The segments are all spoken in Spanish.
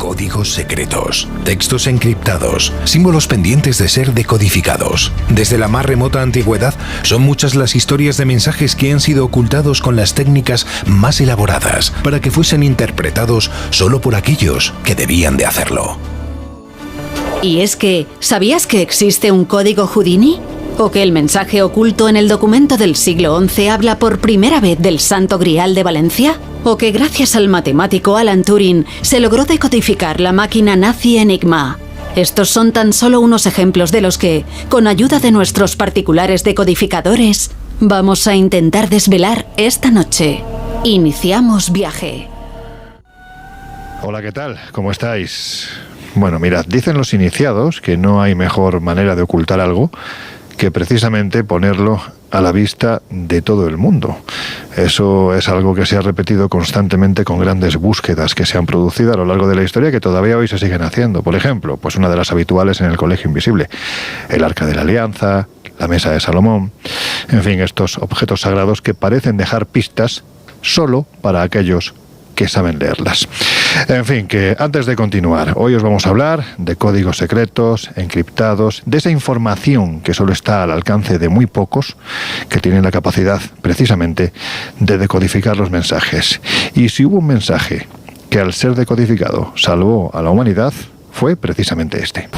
Códigos secretos, textos encriptados, símbolos pendientes de ser decodificados. Desde la más remota antigüedad, son muchas las historias de mensajes que han sido ocultados con las técnicas más elaboradas para que fuesen interpretados solo por aquellos que debían de hacerlo. Y es que, ¿sabías que existe un código Houdini? ¿O que el mensaje oculto en el documento del siglo XI habla por primera vez del Santo Grial de Valencia? ¿O que gracias al matemático Alan Turing se logró decodificar la máquina nazi Enigma? Estos son tan solo unos ejemplos de los que, con ayuda de nuestros particulares decodificadores, vamos a intentar desvelar esta noche. Iniciamos viaje. Hola, ¿qué tal? ¿Cómo estáis? Bueno, mirad, dicen los iniciados que no hay mejor manera de ocultar algo que precisamente ponerlo a la vista de todo el mundo. Eso es algo que se ha repetido constantemente con grandes búsquedas que se han producido a lo largo de la historia, que todavía hoy se siguen haciendo. Por ejemplo, pues una de las habituales en el Colegio Invisible, el Arca de la Alianza, la Mesa de Salomón, en fin, estos objetos sagrados que parecen dejar pistas solo para aquellos que saben leerlas. En fin, que antes de continuar, hoy os vamos a hablar de códigos secretos, encriptados, de esa información que solo está al alcance de muy pocos, que tienen la capacidad, precisamente, de decodificar los mensajes. Y si hubo un mensaje que al ser decodificado salvó a la humanidad, fue precisamente este.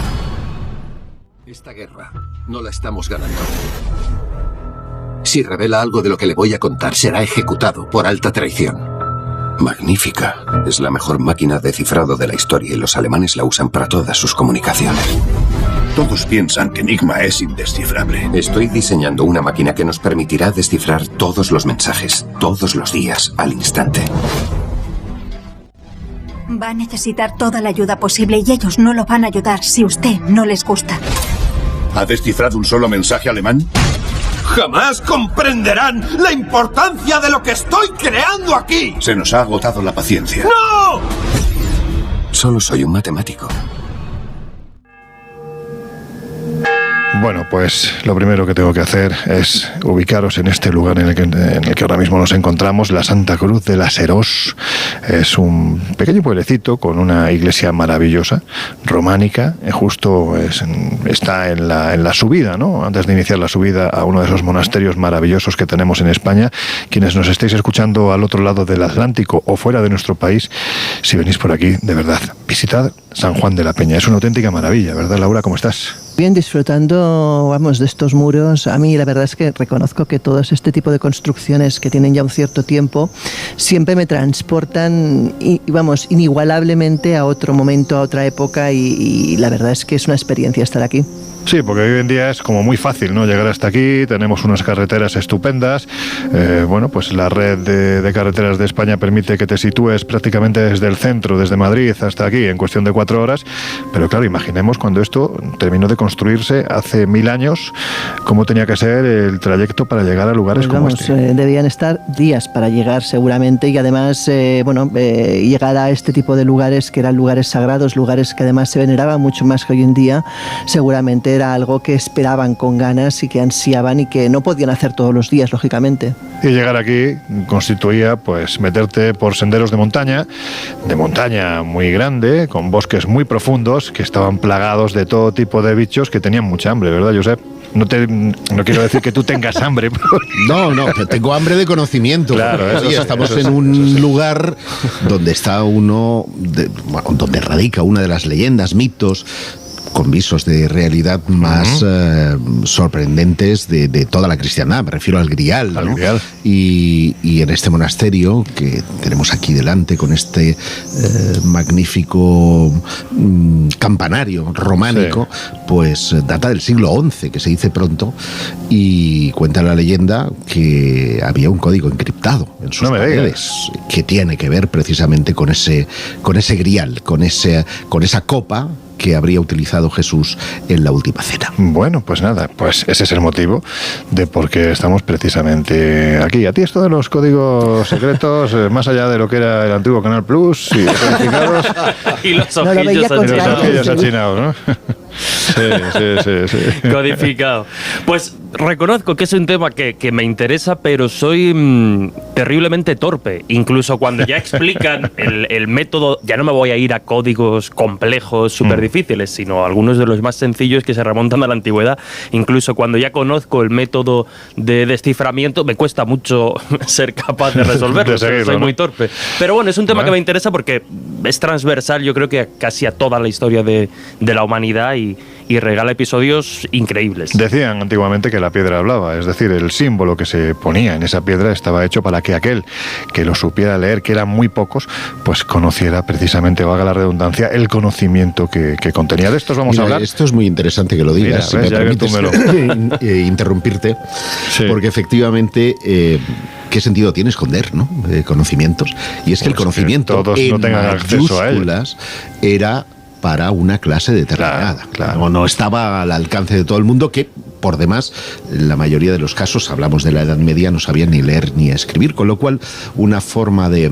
Esta guerra no la estamos ganando. Si revela algo de lo que le voy a contar, será ejecutado por alta traición. Magnífica. Es la mejor máquina de cifrado de la historia y los alemanes la usan para todas sus comunicaciones. Todos piensan que Enigma es indescifrable. Estoy diseñando una máquina que nos permitirá descifrar todos los mensajes, todos los días, al instante. Va a necesitar toda la ayuda posible y ellos no lo van a ayudar si usted no les gusta. ¿Ha descifrado un solo mensaje alemán? ¡Jamás comprenderán la importancia de lo que estoy creando aquí! Se nos ha agotado la paciencia. ¡No! Solo soy un matemático. Bueno, pues lo primero que tengo que hacer es ubicaros en este lugar en el que ahora mismo nos encontramos, la Santa Cruz de la Serós. Es un pequeño pueblecito con una iglesia maravillosa, románica, justo está en la subida, ¿no? Antes de iniciar la subida a uno de esos monasterios maravillosos que tenemos en España. Quienes nos estéis escuchando al otro lado del Atlántico o fuera de nuestro país, si venís por aquí, de verdad, visitad San Juan de la Peña. Es una auténtica maravilla, ¿verdad, Laura? ¿Cómo estás? Bien, disfrutando, vamos, de estos muros. A mí la verdad es que reconozco que todos este tipo de construcciones que tienen ya un cierto tiempo siempre me transportan, vamos, inigualablemente a otro momento, a otra época y la verdad es que es una experiencia estar aquí. Sí, porque hoy en día es como muy fácil, ¿no? Llegar hasta aquí, tenemos unas carreteras estupendas, bueno, pues la red de carreteras de España permite que te sitúes prácticamente desde el centro, desde Madrid hasta aquí, en cuestión de 4 horas, pero claro, imaginemos cuando esto terminó de construirse hace 1000 años, cómo tenía que ser el trayecto para llegar a lugares pues como vamos, este. Debían estar días para llegar seguramente y además, llegar a este tipo de lugares que eran lugares sagrados, lugares que además se veneraban mucho más que hoy en día, seguramente era algo que esperaban con ganas y que ansiaban y que no podían hacer todos los días, lógicamente. Y llegar aquí constituía, pues, meterte por senderos de montaña muy grande, con bosques muy profundos que estaban plagados de todo tipo de bichos que tenían mucha hambre, ¿verdad, Josep? No quiero decir que tú tengas hambre. No, tengo hambre de conocimiento. Claro, estamos en un lugar donde está donde radica una de las leyendas, mitos, con visos de realidad más sorprendentes de toda la cristiandad. Me refiero al Grial, ¿no? Grial. Y en este monasterio que tenemos aquí delante, con este magnífico campanario románico, sí, pues data del siglo XI, que se dice pronto, y cuenta la leyenda que había un código encriptado en sus paredes, que tiene que ver precisamente con ese Grial, con esa copa que habría utilizado Jesús en la última cena. Bueno, pues nada, pues ese es el motivo de por qué estamos precisamente aquí. A ti esto de los códigos secretos, más allá de lo que era el antiguo Canal Plus y los codificados y los ojillos achinados, ¿no? Sí. Codificado. Pues reconozco que es un tema que me interesa, pero soy terriblemente torpe. Incluso cuando ya explican el método, ya no me voy a ir a códigos complejos, súper difíciles, sino algunos de los más sencillos que se remontan a la antigüedad. Incluso cuando ya conozco el método de desciframiento, me cuesta mucho ser capaz de resolverlo. Soy muy torpe. Pero bueno, es un tema que me interesa porque es transversal, yo creo que casi a toda la historia de la humanidad y regala episodios increíbles. Decían antiguamente que la piedra hablaba, es decir, el símbolo que se ponía en esa piedra estaba hecho para que aquel que lo supiera leer, que eran muy pocos, pues conociera precisamente, valga la redundancia, el conocimiento que contenía. De estos vamos a hablar. Esto es muy interesante que lo digas. Mira, si me permites interrumpirte, porque efectivamente... ¿qué sentido tiene esconder, ¿no? Conocimientos. Y es que el conocimiento que todos en no tengan acceso a él. Era para una clase determinada. Claro. No estaba al alcance de todo el mundo, que por demás, en la mayoría de los casos, hablamos de la Edad Media, no sabían ni leer ni escribir, con lo cual una forma de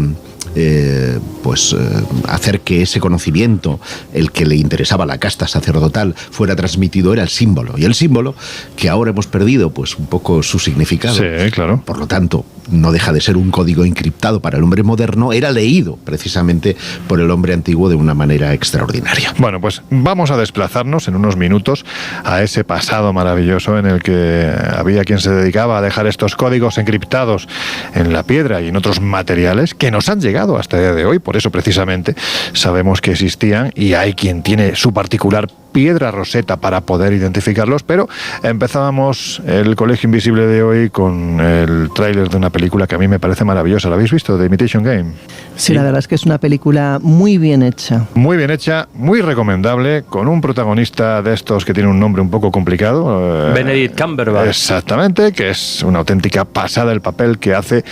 hacer que ese conocimiento, el que le interesaba a la casta sacerdotal, fuera transmitido era el símbolo. Y el símbolo, que ahora hemos perdido pues un poco su significado, sí, claro. Por lo tanto, no deja de ser un código encriptado para el hombre moderno, era leído precisamente por el hombre antiguo de una manera extraordinaria. Bueno, pues vamos a desplazarnos en unos minutos a ese pasado maravilloso en el que había quien se dedicaba a dejar estos códigos encriptados en la piedra y en otros materiales que nos han llegado hasta el día de hoy. Por eso precisamente sabemos que existían y hay quien tiene su particular piedra roseta para poder identificarlos, pero empezábamos el Colegio Invisible de hoy con el tráiler de una película que a mí me parece maravillosa. ¿La habéis visto? The Imitation Game. Sí, la verdad es que es una película muy bien hecha. Muy bien hecha, muy recomendable, con un protagonista de estos que tiene un nombre un poco complicado. Benedict Cumberbatch. Exactamente, que es una auténtica pasada el papel que hace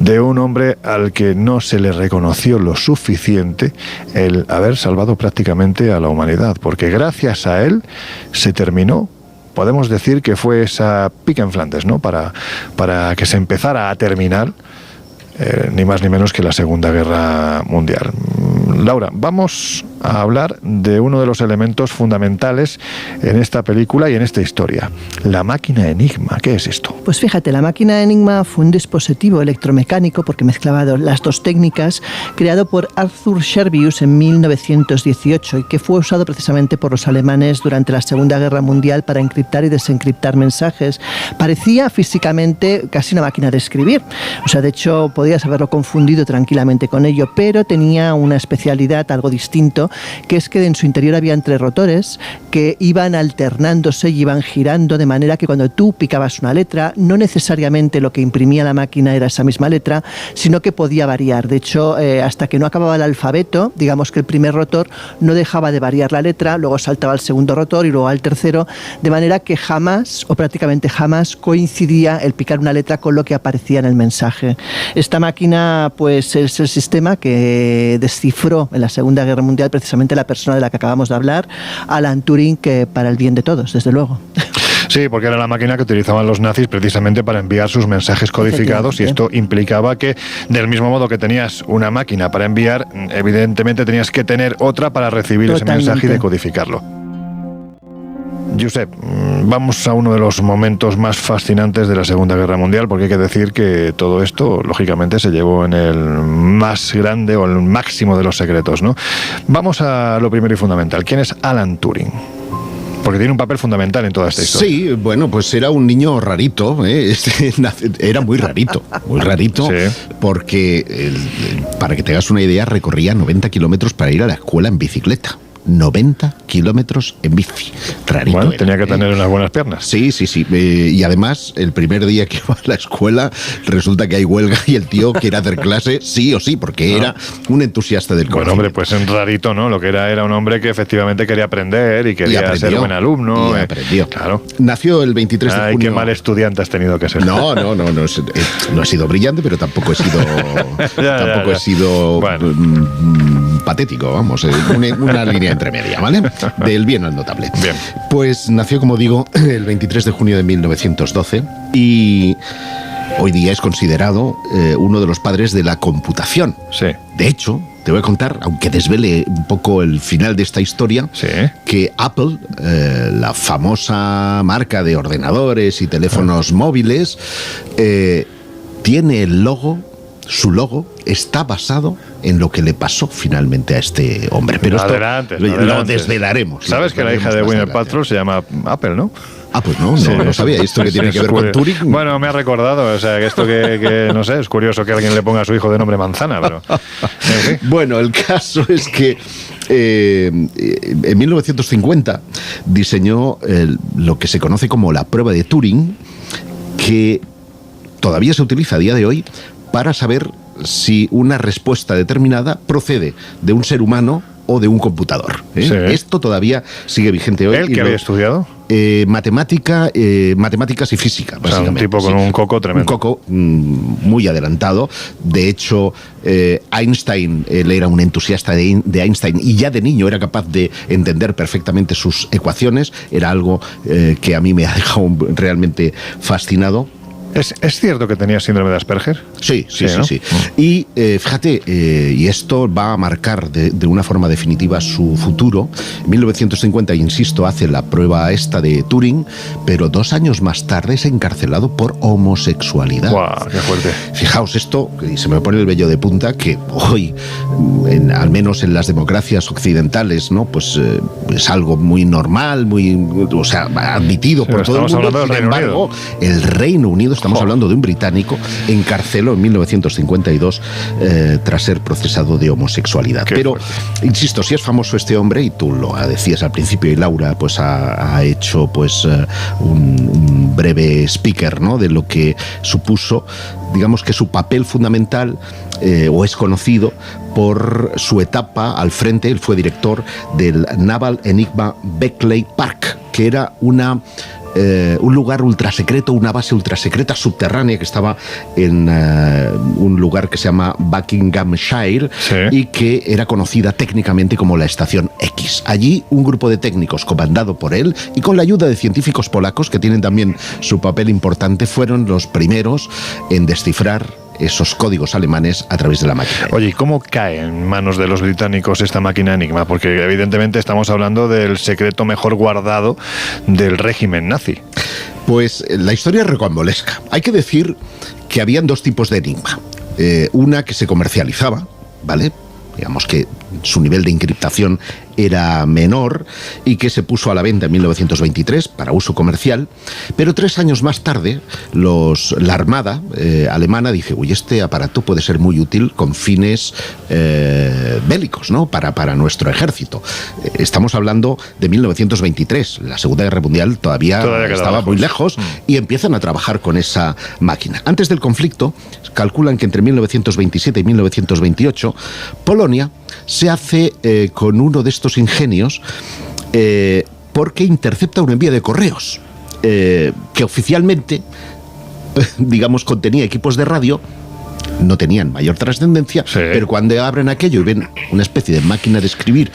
de un hombre al que no se le reconoció lo suficiente el haber salvado prácticamente a la humanidad, porque gracias a él se terminó, podemos decir que fue esa pica en Flandes, ¿no? Para que se empezara a terminar ni más ni menos que la Segunda Guerra Mundial. Laura, vamos a hablar de uno de los elementos fundamentales en esta película y en esta historia, la máquina Enigma. ¿Qué es esto? Pues fíjate, la máquina Enigma fue un dispositivo electromecánico, porque mezclaba las dos técnicas, creado por Arthur Scherbius en 1918 y que fue usado precisamente por los alemanes durante la Segunda Guerra Mundial para encriptar y desencriptar mensajes. Parecía físicamente casi una máquina de escribir, o sea, de hecho podías haberlo confundido tranquilamente con ello, pero tenía una especialidad algo distinto, que es que en su interior habían 3 rotores que iban alternándose y iban girando, de manera que cuando tú picabas una letra, no necesariamente lo que imprimía la máquina era esa misma letra, sino que podía variar. De hecho, hasta que no acababa el alfabeto, digamos que el primer rotor no dejaba de variar la letra, luego saltaba al segundo rotor y luego al tercero, de manera que jamás, o prácticamente jamás, coincidía el picar una letra con lo que aparecía en el mensaje. Esta máquina, pues, es el sistema que descifró en la Segunda Guerra Mundial precisamente la persona de la que acabamos de hablar, Alan Turing, que para el bien de todos, desde luego. Sí, porque era la máquina que utilizaban los nazis precisamente para enviar sus mensajes codificados, y esto implicaba que, del mismo modo que tenías una máquina para enviar, evidentemente tenías que tener otra para recibir ese mensaje y decodificarlo. Josep, vamos a uno de los momentos más fascinantes de la Segunda Guerra Mundial, porque hay que decir que todo esto, lógicamente, se llevó en el más grande o el máximo de los secretos, ¿no? Vamos a lo primero y fundamental. ¿Quién es Alan Turing? Porque tiene un papel fundamental en toda esta historia. Sí, bueno, pues era un niño rarito, era muy rarito, sí. Porque, para que te hagas una idea, recorría 90 kilómetros para ir a la escuela en bicicleta. 90 kilómetros en bici. Rarito. Bueno, tenía que tener unas buenas piernas. Sí. Y además, el primer día que va a la escuela, resulta que hay huelga y el tío quiere hacer clase sí o sí, porque era un entusiasta del conocimiento. Bueno, hombre, pues en rarito, ¿no? Lo que era un hombre que efectivamente quería aprender y quería ser buen alumno. Y aprendió. Claro. Nació el 23 de junio. Ay, qué mal estudiante has tenido que ser. No he sido brillante, pero tampoco he sido patético, vamos, una línea intermedia, ¿vale? Del bien al notable. Pues nació, como digo, el 23 de junio de 1912 y hoy día es considerado uno de los padres de la computación. Sí. De hecho, te voy a contar, aunque desvele un poco el final de esta historia, que Apple, la famosa marca de ordenadores y teléfonos móviles, tiene el logo, su logo está basado en lo que le pasó finalmente a este hombre. Pero esto lo desvelaremos. ¿Sabes que la hija de Gwyneth Paltrow se llama Apple, no? Ah, pues no sabía. ¿Esto que tiene que ver con Turing? Bueno, me ha recordado, o sea, que esto que no sé, es curioso que alguien le ponga a su hijo de nombre Manzana, pero... En fin. Bueno, el caso es que en 1950 diseñó lo que se conoce como la prueba de Turing, que todavía se utiliza a día de hoy para saber si una respuesta determinada procede de un ser humano o de un computador. Sí. Esto todavía sigue vigente hoy. ¿Él qué había estudiado? Matemáticas y física, básicamente. O sea, un tipo con un coco tremendo. Un coco muy adelantado. De hecho, Einstein, él era un entusiasta de Einstein y ya de niño era capaz de entender perfectamente sus ecuaciones. Era algo que a mí me ha dejado realmente fascinado. ¿Es cierto que tenía síndrome de Asperger? Sí. Y fíjate, y esto va a marcar de una forma definitiva su futuro. En 1950, insisto, hace la prueba esta de Turing, pero 2 años más tarde es encarcelado por homosexualidad. ¡Guau! ¡Qué fuerte! Fijaos esto, y se me pone el vello de punta, que hoy, al menos en las democracias occidentales, ¿no? Pues es algo muy normal, o sea, admitido por todo el mundo. Sin embargo, el Reino Unido, estamos hablando de un británico, encarceló en 1952 tras ser procesado de homosexualidad. Pero, insisto, si es famoso este hombre, y tú lo decías al principio, y Laura pues ha hecho pues un breve speaker, ¿no?, de lo que supuso, digamos que su papel fundamental, o es conocido por su etapa al frente. Él fue director del Naval Enigma Beckley Park, que era un lugar ultrasecreto, una base ultrasecreta subterránea que estaba en un lugar que se llama Buckinghamshire, y que era conocida técnicamente como la Estación X. Allí un grupo de técnicos comandado por él y con la ayuda de científicos polacos, que tienen también su papel importante, fueron los primeros en descifrar esos códigos alemanes a través de la máquina. Oye, ¿y cómo cae en manos de los británicos esta máquina Enigma? Porque evidentemente estamos hablando del secreto mejor guardado del régimen nazi. Pues la historia es rocambolesca. Hay que decir que habían 2 tipos de Enigma. Una que se comercializaba, ¿vale? Digamos que su nivel de encriptación era menor y que se puso a la venta en 1923 para uso comercial, pero 3 años más tarde la Armada alemana dice: uy, este aparato puede ser muy útil con fines bélicos, ¿no?, para nuestro ejército. Estamos hablando de 1923, la Segunda Guerra Mundial todavía estaba muy lejos, y empiezan a trabajar con esa máquina. Antes del conflicto, calculan que entre 1927 y 1928, Polonia se hace con uno de estos ingenios porque intercepta un envío de correos que oficialmente, digamos, contenía equipos de radio. No tenían mayor trascendencia, pero cuando abren aquello y ven una especie de máquina de escribir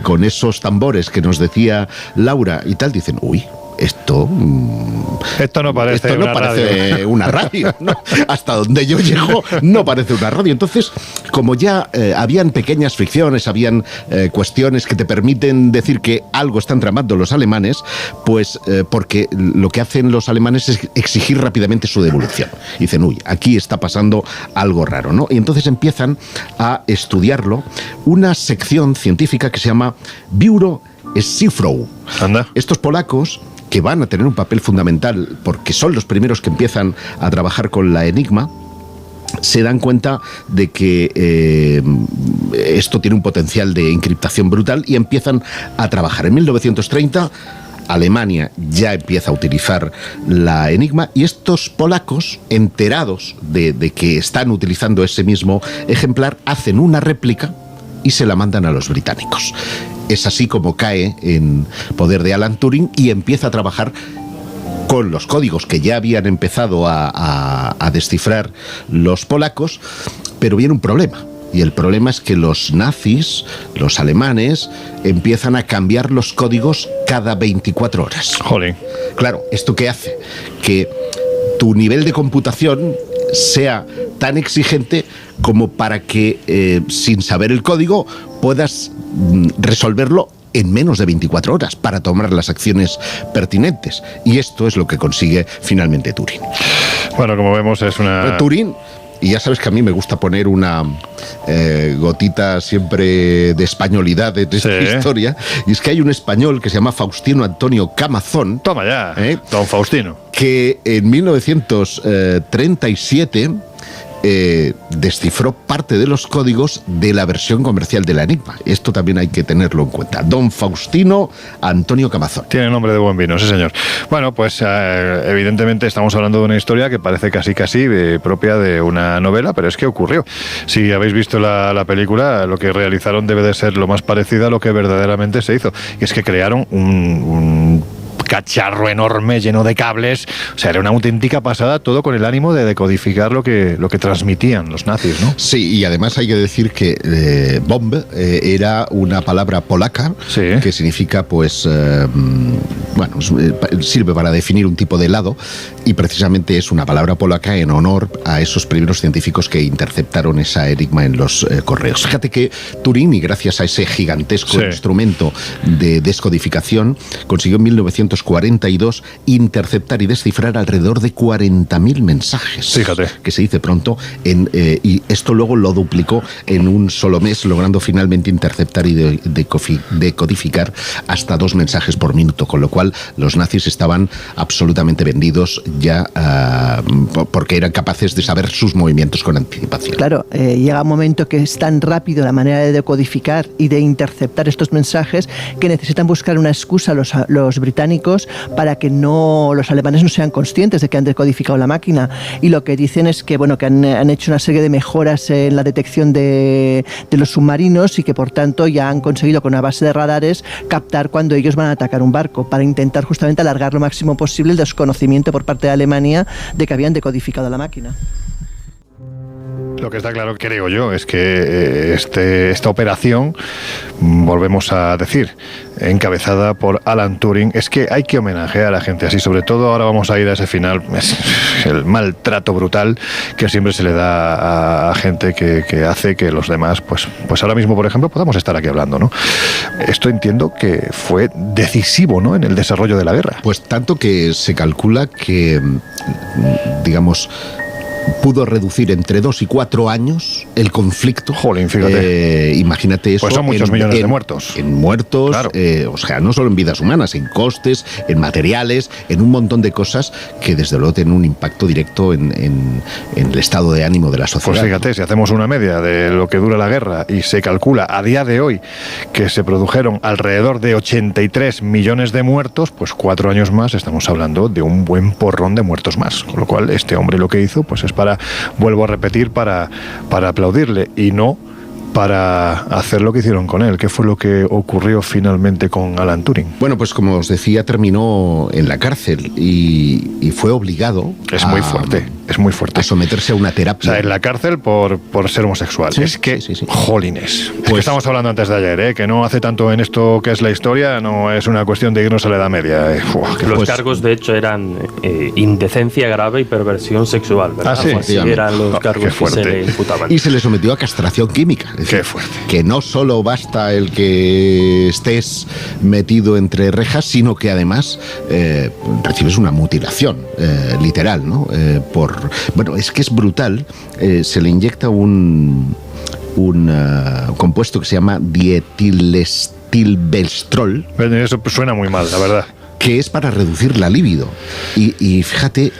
con esos tambores que nos decía Laura y tal, dicen: uy, esto no parece una radio, ¿no? Hasta donde yo llego no parece una radio. Entonces, como ya habían pequeñas fricciones, habían cuestiones que te permiten decir que algo están tramando los alemanes, pues porque lo que hacen los alemanes es exigir rápidamente su devolución. Dicen: uy, aquí está pasando algo raro, ¿no? Y entonces empiezan a estudiarlo una sección científica que se llama Biuro Szyfrow. Estos polacos, que van a tener un papel fundamental porque son los primeros que empiezan a trabajar con la Enigma, se dan cuenta de que esto tiene un potencial de encriptación brutal y empiezan a trabajar. En 1930 Alemania ya empieza a utilizar la Enigma, y estos polacos, enterados de que están utilizando ese mismo ejemplar, hacen una réplica y se la mandan a los británicos. Es así como cae en poder de Alan Turing y empieza a trabajar con los códigos que ya habían empezado a descifrar los polacos, pero viene un problema. Y el problema es que los nazis, los alemanes, empiezan a cambiar los códigos cada 24 horas. Jolín. Claro, ¿esto qué hace? Que tu nivel de computación sea tan exigente como para que, sin saber el código, puedas resolverlo en menos de 24 horas para tomar las acciones pertinentes. Y esto es lo que consigue finalmente Turing. Bueno, como vemos es una... Turing, y ya sabes que a mí me gusta poner una gotita siempre de españolidad de esta historia, y es que hay un español que se llama Faustino Antonio Camazón. Toma ya, don Faustino. Que en 1937... descifró parte de los códigos de la versión comercial de la Enigma. Esto también hay que tenerlo en cuenta. Don Faustino Antonio Camazón. Tiene nombre de buen vino, sí señor. Bueno, pues evidentemente estamos hablando de una historia que parece casi propia de una novela, pero es que ocurrió. Si habéis visto la película, lo que realizaron debe de ser lo más parecido a lo que verdaderamente se hizo. Y es que crearon un cacharro enorme lleno de cables, o sea, era una auténtica pasada, todo con el ánimo de decodificar lo que transmitían los nazis, ¿no? Sí, y además hay que decir que bomb era una palabra polaca, que significa, pues, sirve para definir un tipo de helado, y precisamente es una palabra polaca en honor a esos primeros científicos que interceptaron esa enigma en los correos. Fíjate que Turing, y gracias a ese gigantesco instrumento de descodificación, consiguió en 1942 interceptar y descifrar alrededor de 40.000 mensajes. Fíjate. Que se dice pronto, y esto luego lo duplicó en un solo mes, logrando finalmente interceptar y decodificar hasta 2 mensajes por minuto, con lo cual los nazis estaban absolutamente vendidos ya, porque eran capaces de saber sus movimientos con anticipación. Claro, llega un momento que es tan rápido la manera de decodificar y de interceptar estos mensajes que necesitan buscar una excusa los británicos para que los alemanes no sean conscientes de que han decodificado la máquina, y lo que dicen es que que han hecho una serie de mejoras en la detección de los submarinos, y que por tanto ya han conseguido con una base de radares captar cuando ellos van a atacar un barco, para intentar justamente alargar lo máximo posible el desconocimiento por parte de Alemania de que habían decodificado la máquina. Lo que está claro, creo yo, es que esta operación, volvemos a decir, encabezada por Alan Turing, es que hay que homenajear a gente así. Sobre todo ahora vamos a ir a ese final, el maltrato brutal que siempre se le da a gente que hace que los demás, pues ahora mismo, por ejemplo, podamos estar aquí hablando, ¿no? Esto entiendo que fue decisivo, ¿no?, en el desarrollo de la guerra. Pues tanto que se calcula que, digamos, pudo reducir entre 2 y 4 años el conflicto. Jolín, fíjate. Imagínate eso. Pues son muchos millones de muertos. En muertos, claro. O sea, no solo en vidas humanas, en costes, en materiales, en un montón de cosas que desde luego tienen un impacto directo en el estado de ánimo de la sociedad. Pues fíjate, si hacemos una media de lo que dura la guerra y se calcula a día de hoy que se produjeron alrededor de 83 millones de muertos, pues 4 años más estamos hablando de un buen porrón de muertos más. Con lo cual, este hombre lo que hizo, pues es vuelvo a repetir, para aplaudirle, y no para hacer lo que hicieron con él. ¿Qué fue lo que ocurrió finalmente con Alan Turing? Bueno, pues como os decía, terminó en la cárcel y fue obligado es muy fuerte a someterse a una terapia. O sea, en la cárcel por ser homosexual. Sí, es que, sí. jolines. Pues, es que estamos hablando antes de ayer, que no hace tanto en esto que es la historia, no es una cuestión de irnos a la Edad Media. Los cargos, de hecho, eran indecencia grave y perversión sexual, ¿verdad? Ah, sí. Así eran los cargos que se le imputaban. Y se le sometió a castración química. Es decir, qué fuerte. Que no solo basta el que estés metido entre rejas, sino que además recibes una mutilación literal, ¿no? Bueno, es que es brutal. Se le inyecta un compuesto que se llama dietilestilbestrol. Eso suena muy mal, la verdad. Que es para reducir la libido. Y fíjate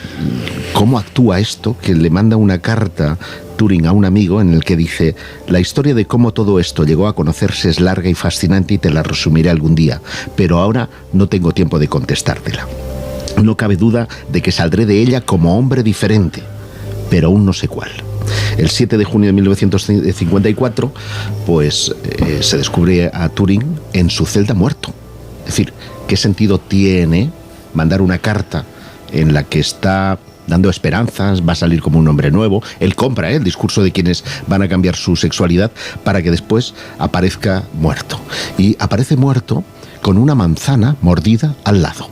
cómo actúa esto, que le manda una carta Turing a un amigo en el que dice: la historia de cómo todo esto llegó a conocerse es larga y fascinante y te la resumiré algún día, pero ahora no tengo tiempo de contestártela. No cabe duda de que saldré de ella como hombre diferente, pero aún no sé cuál. El 7 de junio de 1954, pues se descubre a Turing en su celda muerto. Es decir, ¿qué sentido tiene mandar una carta en la que está dando esperanzas, va a salir como un hombre nuevo? Él compra el discurso de quienes van a cambiar su sexualidad, para que después aparezca muerto. Y aparece muerto con una manzana mordida al lado.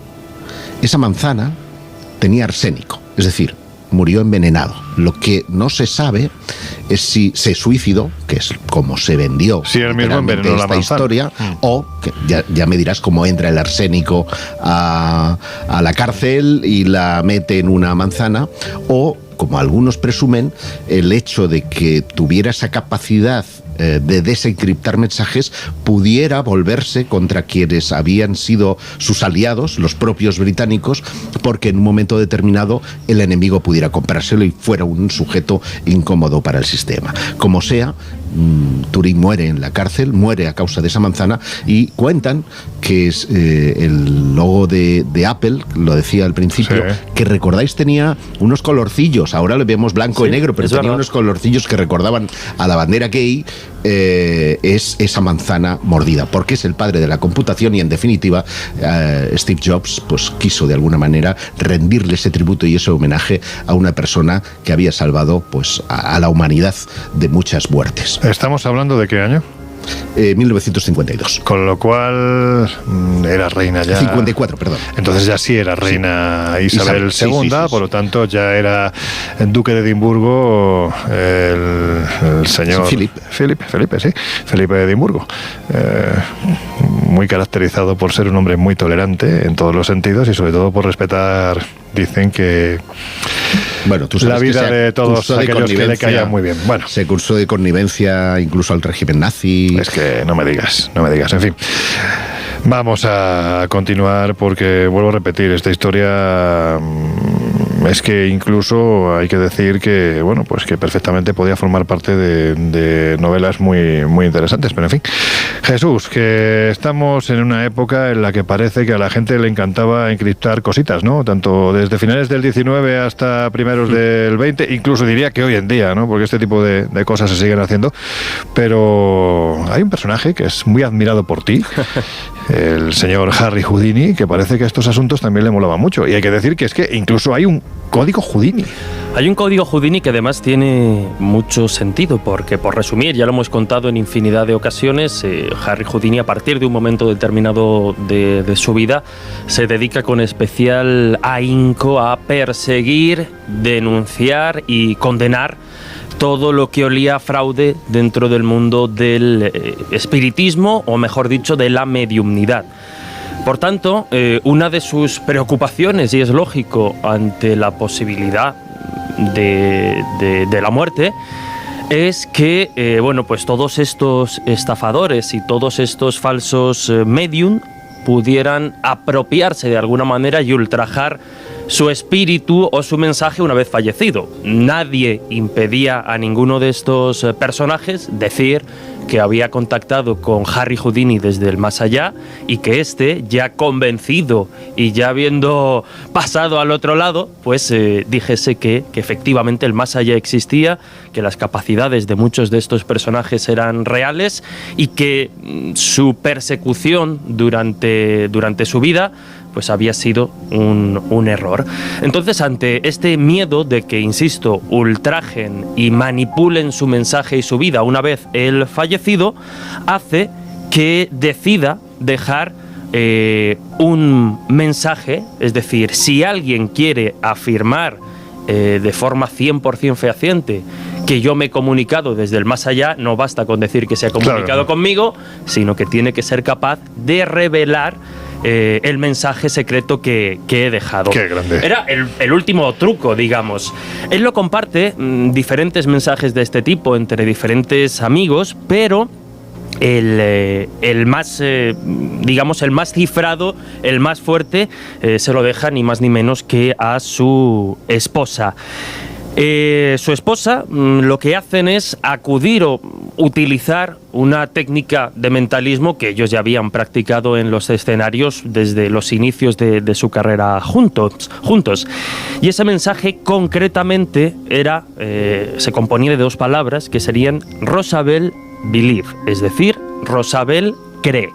Esa manzana tenía arsénico. Es decir, murió envenenado. Lo que no se sabe es si se suicidó, que es como se vendió él mismo envenenó esta historia, o que ya me dirás cómo entra el arsénico a la cárcel y la mete en una manzana, o, como algunos presumen, el hecho de que tuviera esa capacidad de desencriptar mensajes pudiera volverse contra quienes habían sido sus aliados, los propios británicos, porque en un momento determinado el enemigo pudiera comprárselo y fuera un sujeto incómodo para el sistema. Como sea, Turing muere en la cárcel, muere a causa de esa manzana, y cuentan que es el logo de Apple, lo decía al principio, que recordáis tenía unos colorcillos, ahora le vemos blanco y negro, pero tenía unos colorcillos que recordaban a la bandera gay. Es esa manzana mordida, porque es el padre de la computación y, en definitiva, Steve Jobs pues quiso de alguna manera rendirle ese tributo y ese homenaje a una persona que había salvado pues a la humanidad de muchas muertes. ¿Estamos hablando de qué año? 1952. Con lo cual era reina ya. 54, perdón. Entonces ya sí era reina Isabel II, sí. Por lo tanto ya era el duque de Edimburgo, el señor Felipe de Edimburgo. Muy caracterizado por ser un hombre muy tolerante en todos los sentidos y sobre todo por respetar, dicen que tú sabes la vida de todos aquellos que le caían muy bien. Bueno, se cursó de connivencia incluso al régimen nazi. Es que no me digas. En fin, vamos a continuar porque, vuelvo a repetir, esta historia es que incluso hay que decir que, bueno, pues que perfectamente podía formar parte de novelas muy, muy interesantes. Pero en fin, Jesús, que estamos en una época en la que parece que a la gente le encantaba encriptar cositas, ¿no? Tanto desde finales del 19 hasta primeros del 20, incluso diría que hoy en día, ¿no? Porque este tipo de cosas se siguen haciendo. Pero hay un personaje que es muy admirado por ti, el señor Harry Houdini, que parece que a estos asuntos también le molaba mucho. Y hay que decir que es que incluso hay un código Houdini. Hay un código Houdini que además tiene mucho sentido, porque, por resumir, ya lo hemos contado en infinidad de ocasiones, Harry Houdini, a partir de un momento determinado de su vida, se dedica con especial ahínco a perseguir, denunciar y condenar todo lo que olía a fraude dentro del mundo del espiritismo, o mejor dicho, de la mediumnidad. Por tanto, una de sus preocupaciones, y es lógico, ante la posibilidad de la muerte, es que pues todos estos estafadores y todos estos falsos medium pudieran apropiarse de alguna manera y ultrajar su espíritu o su mensaje una vez fallecido. Nadie impedía a ninguno de estos personajes decir que había contactado con Harry Houdini desde el más allá, y que éste, ya convencido y ya habiendo pasado al otro lado, pues dijese que efectivamente el más allá existía, que las capacidades de muchos de estos personajes eran reales y que su persecución durante su vida pues había sido un error. Entonces, ante este miedo de que, insisto, ultrajen y manipulen su mensaje y su vida una vez él fallecido, hace que decida dejar un mensaje. Es decir, si alguien quiere afirmar de forma 100% fehaciente que yo me he comunicado desde el más allá, no basta con decir que se ha comunicado conmigo, sino que tiene que ser capaz de revelar el mensaje secreto que he dejado. Qué grande. Era el último truco, digamos. Él lo comparte, diferentes mensajes de este tipo entre diferentes amigos, pero el más, digamos, el más cifrado, el más fuerte, se lo deja ni más ni menos que a su esposa. Su esposa lo que hacen es acudir o utilizar una técnica de mentalismo que ellos ya habían practicado en los escenarios desde los inicios de su carrera juntos. Y ese mensaje concretamente era, se componía de dos palabras que serían Rosabelle Believe, es decir, Rosabelle cree.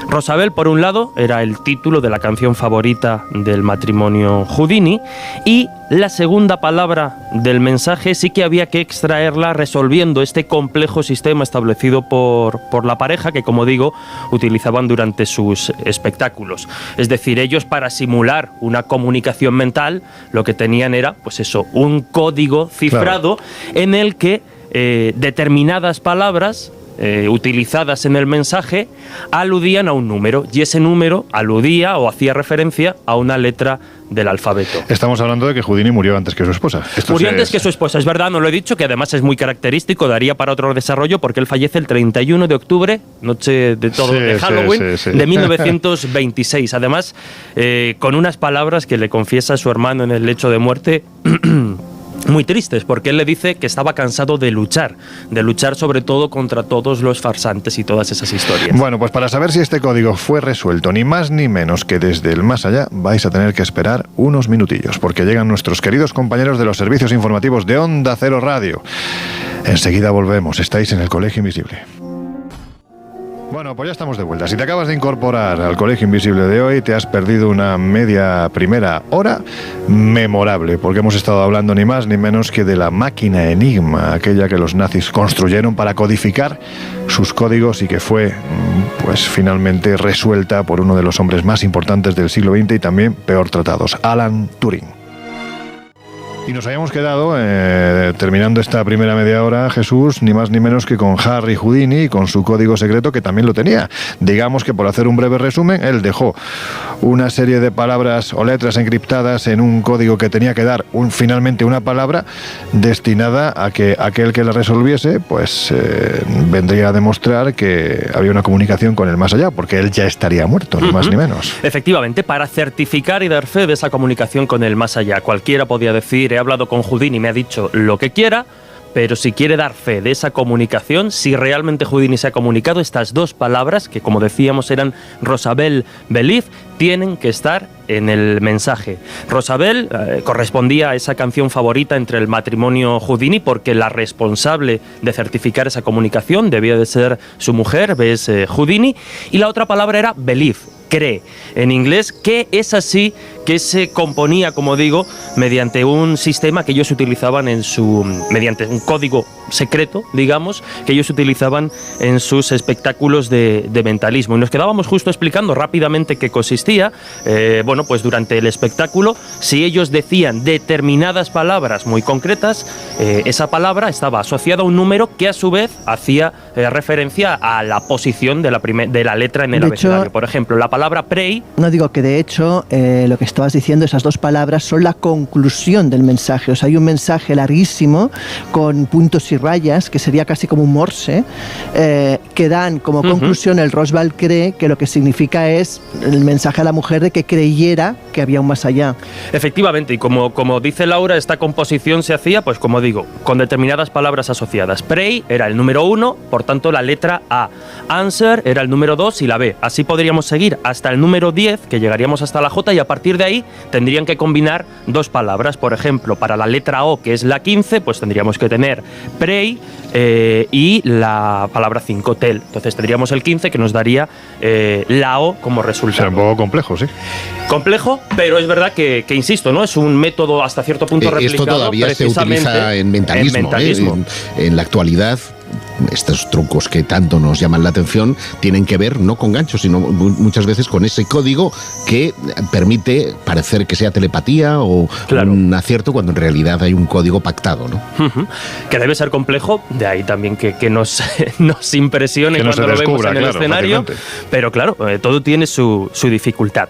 Rosabel, por un lado, era el título de la canción favorita del matrimonio Houdini, y la segunda palabra del mensaje sí que había que extraerla resolviendo este complejo sistema establecido por la pareja, que, como digo, utilizaban durante sus espectáculos. Es decir, ellos, para simular una comunicación mental, lo que tenían era, pues eso, un código cifrado, en el que determinadas palabras utilizadas en el mensaje aludían a un número, y ese número aludía o hacía referencia a una letra del alfabeto. Estamos hablando de que Houdini murió antes que su esposa. Murió antes que su esposa, es verdad, no lo he dicho, que además es muy característico, daría para otro desarrollo, porque él fallece el 31 de octubre, noche de todo de Halloween, de 1926. Además, con unas palabras que le confiesa a su hermano en el lecho de muerte muy tristes, porque él le dice que estaba cansado de luchar sobre todo contra todos los farsantes y todas esas historias. Bueno, pues para saber si este código fue resuelto, ni más ni menos que desde el más allá, vais a tener que esperar unos minutillos, porque llegan nuestros queridos compañeros de los servicios informativos de Onda Cero Radio. Enseguida volvemos, estáis en el Colegio Invisible. Bueno, pues ya estamos de vuelta. Si te acabas de incorporar al Colegio Invisible de hoy, te has perdido una media primera hora memorable, porque hemos estado hablando ni más ni menos que de la máquina Enigma, aquella que los nazis construyeron para codificar sus códigos y que fue, pues finalmente resuelta por uno de los hombres más importantes del siglo XX y también peor tratados, Alan Turing. Y nos habíamos quedado, terminando esta primera media hora, Jesús, ni más ni menos que con Harry Houdini y con su código secreto, que también lo tenía. Digamos que, por hacer un breve resumen, él dejó una serie de palabras o letras encriptadas en un código que tenía que dar finalmente una palabra destinada a que aquel que la resolviese, pues vendría a demostrar que había una comunicación con el más allá, porque él ya estaría muerto, ni más ni menos. Efectivamente, para certificar y dar fe de esa comunicación con el más allá, cualquiera podía decir: he hablado con Houdini y me ha dicho lo que quiera, pero si quiere dar fe de esa comunicación, si realmente Houdini se ha comunicado, estas dos palabras, que como decíamos eran Rosabel, Believe, tienen que estar en el mensaje. Rosabel correspondía a esa canción favorita entre el matrimonio Houdini, porque la responsable de certificar esa comunicación debía de ser su mujer, Bess Houdini, y la otra palabra era Believe, cree, en inglés, que es así que se componía, como digo, mediante un sistema que ellos utilizaban mediante un código secreto, digamos, que ellos utilizaban en sus espectáculos de mentalismo. Y nos quedábamos justo explicando rápidamente qué consistía. Bueno, pues durante el espectáculo, si ellos decían determinadas palabras muy concretas, esa palabra estaba asociada a un número que a su vez hacía referencia a la posición de la letra en el abecedario. Por ejemplo, la palabra pray... No, digo que de hecho lo que estabas diciendo, esas dos palabras son la conclusión del mensaje. O sea, hay un mensaje larguísimo con puntos y rayas, que sería casi como un morse, que dan como conclusión el Roswell cree, que lo que significa es el mensaje a la mujer de que creyera que había un más allá. Efectivamente, y como dice Laura, esta composición se hacía, pues como digo, con determinadas palabras asociadas. Pray era el número 1, por tanto la letra A. Answer era el número 2 y la B. Así podríamos seguir hasta el número 10, que llegaríamos hasta la J, y a partir de ahí tendrían que combinar dos palabras. Por ejemplo, para la letra O, que es la 15, pues tendríamos que tener pray y la palabra 5, tell. Entonces tendríamos el 15, que nos daría la O como resultado. Será un poco complejo, sí. Complejo, pero es verdad que insisto, ¿no? Es un método hasta cierto punto replicado. Esto todavía se utiliza en mentalismo. En la actualidad, estos trucos que tanto nos llaman la atención tienen que ver no con ganchos, sino muchas veces con ese código que permite parecer que sea telepatía o un acierto, cuando en realidad hay un código pactado, ¿no? Que debe ser complejo, de ahí también que nos impresione cuando lo vemos en el escenario, pero claro, todo tiene su dificultad.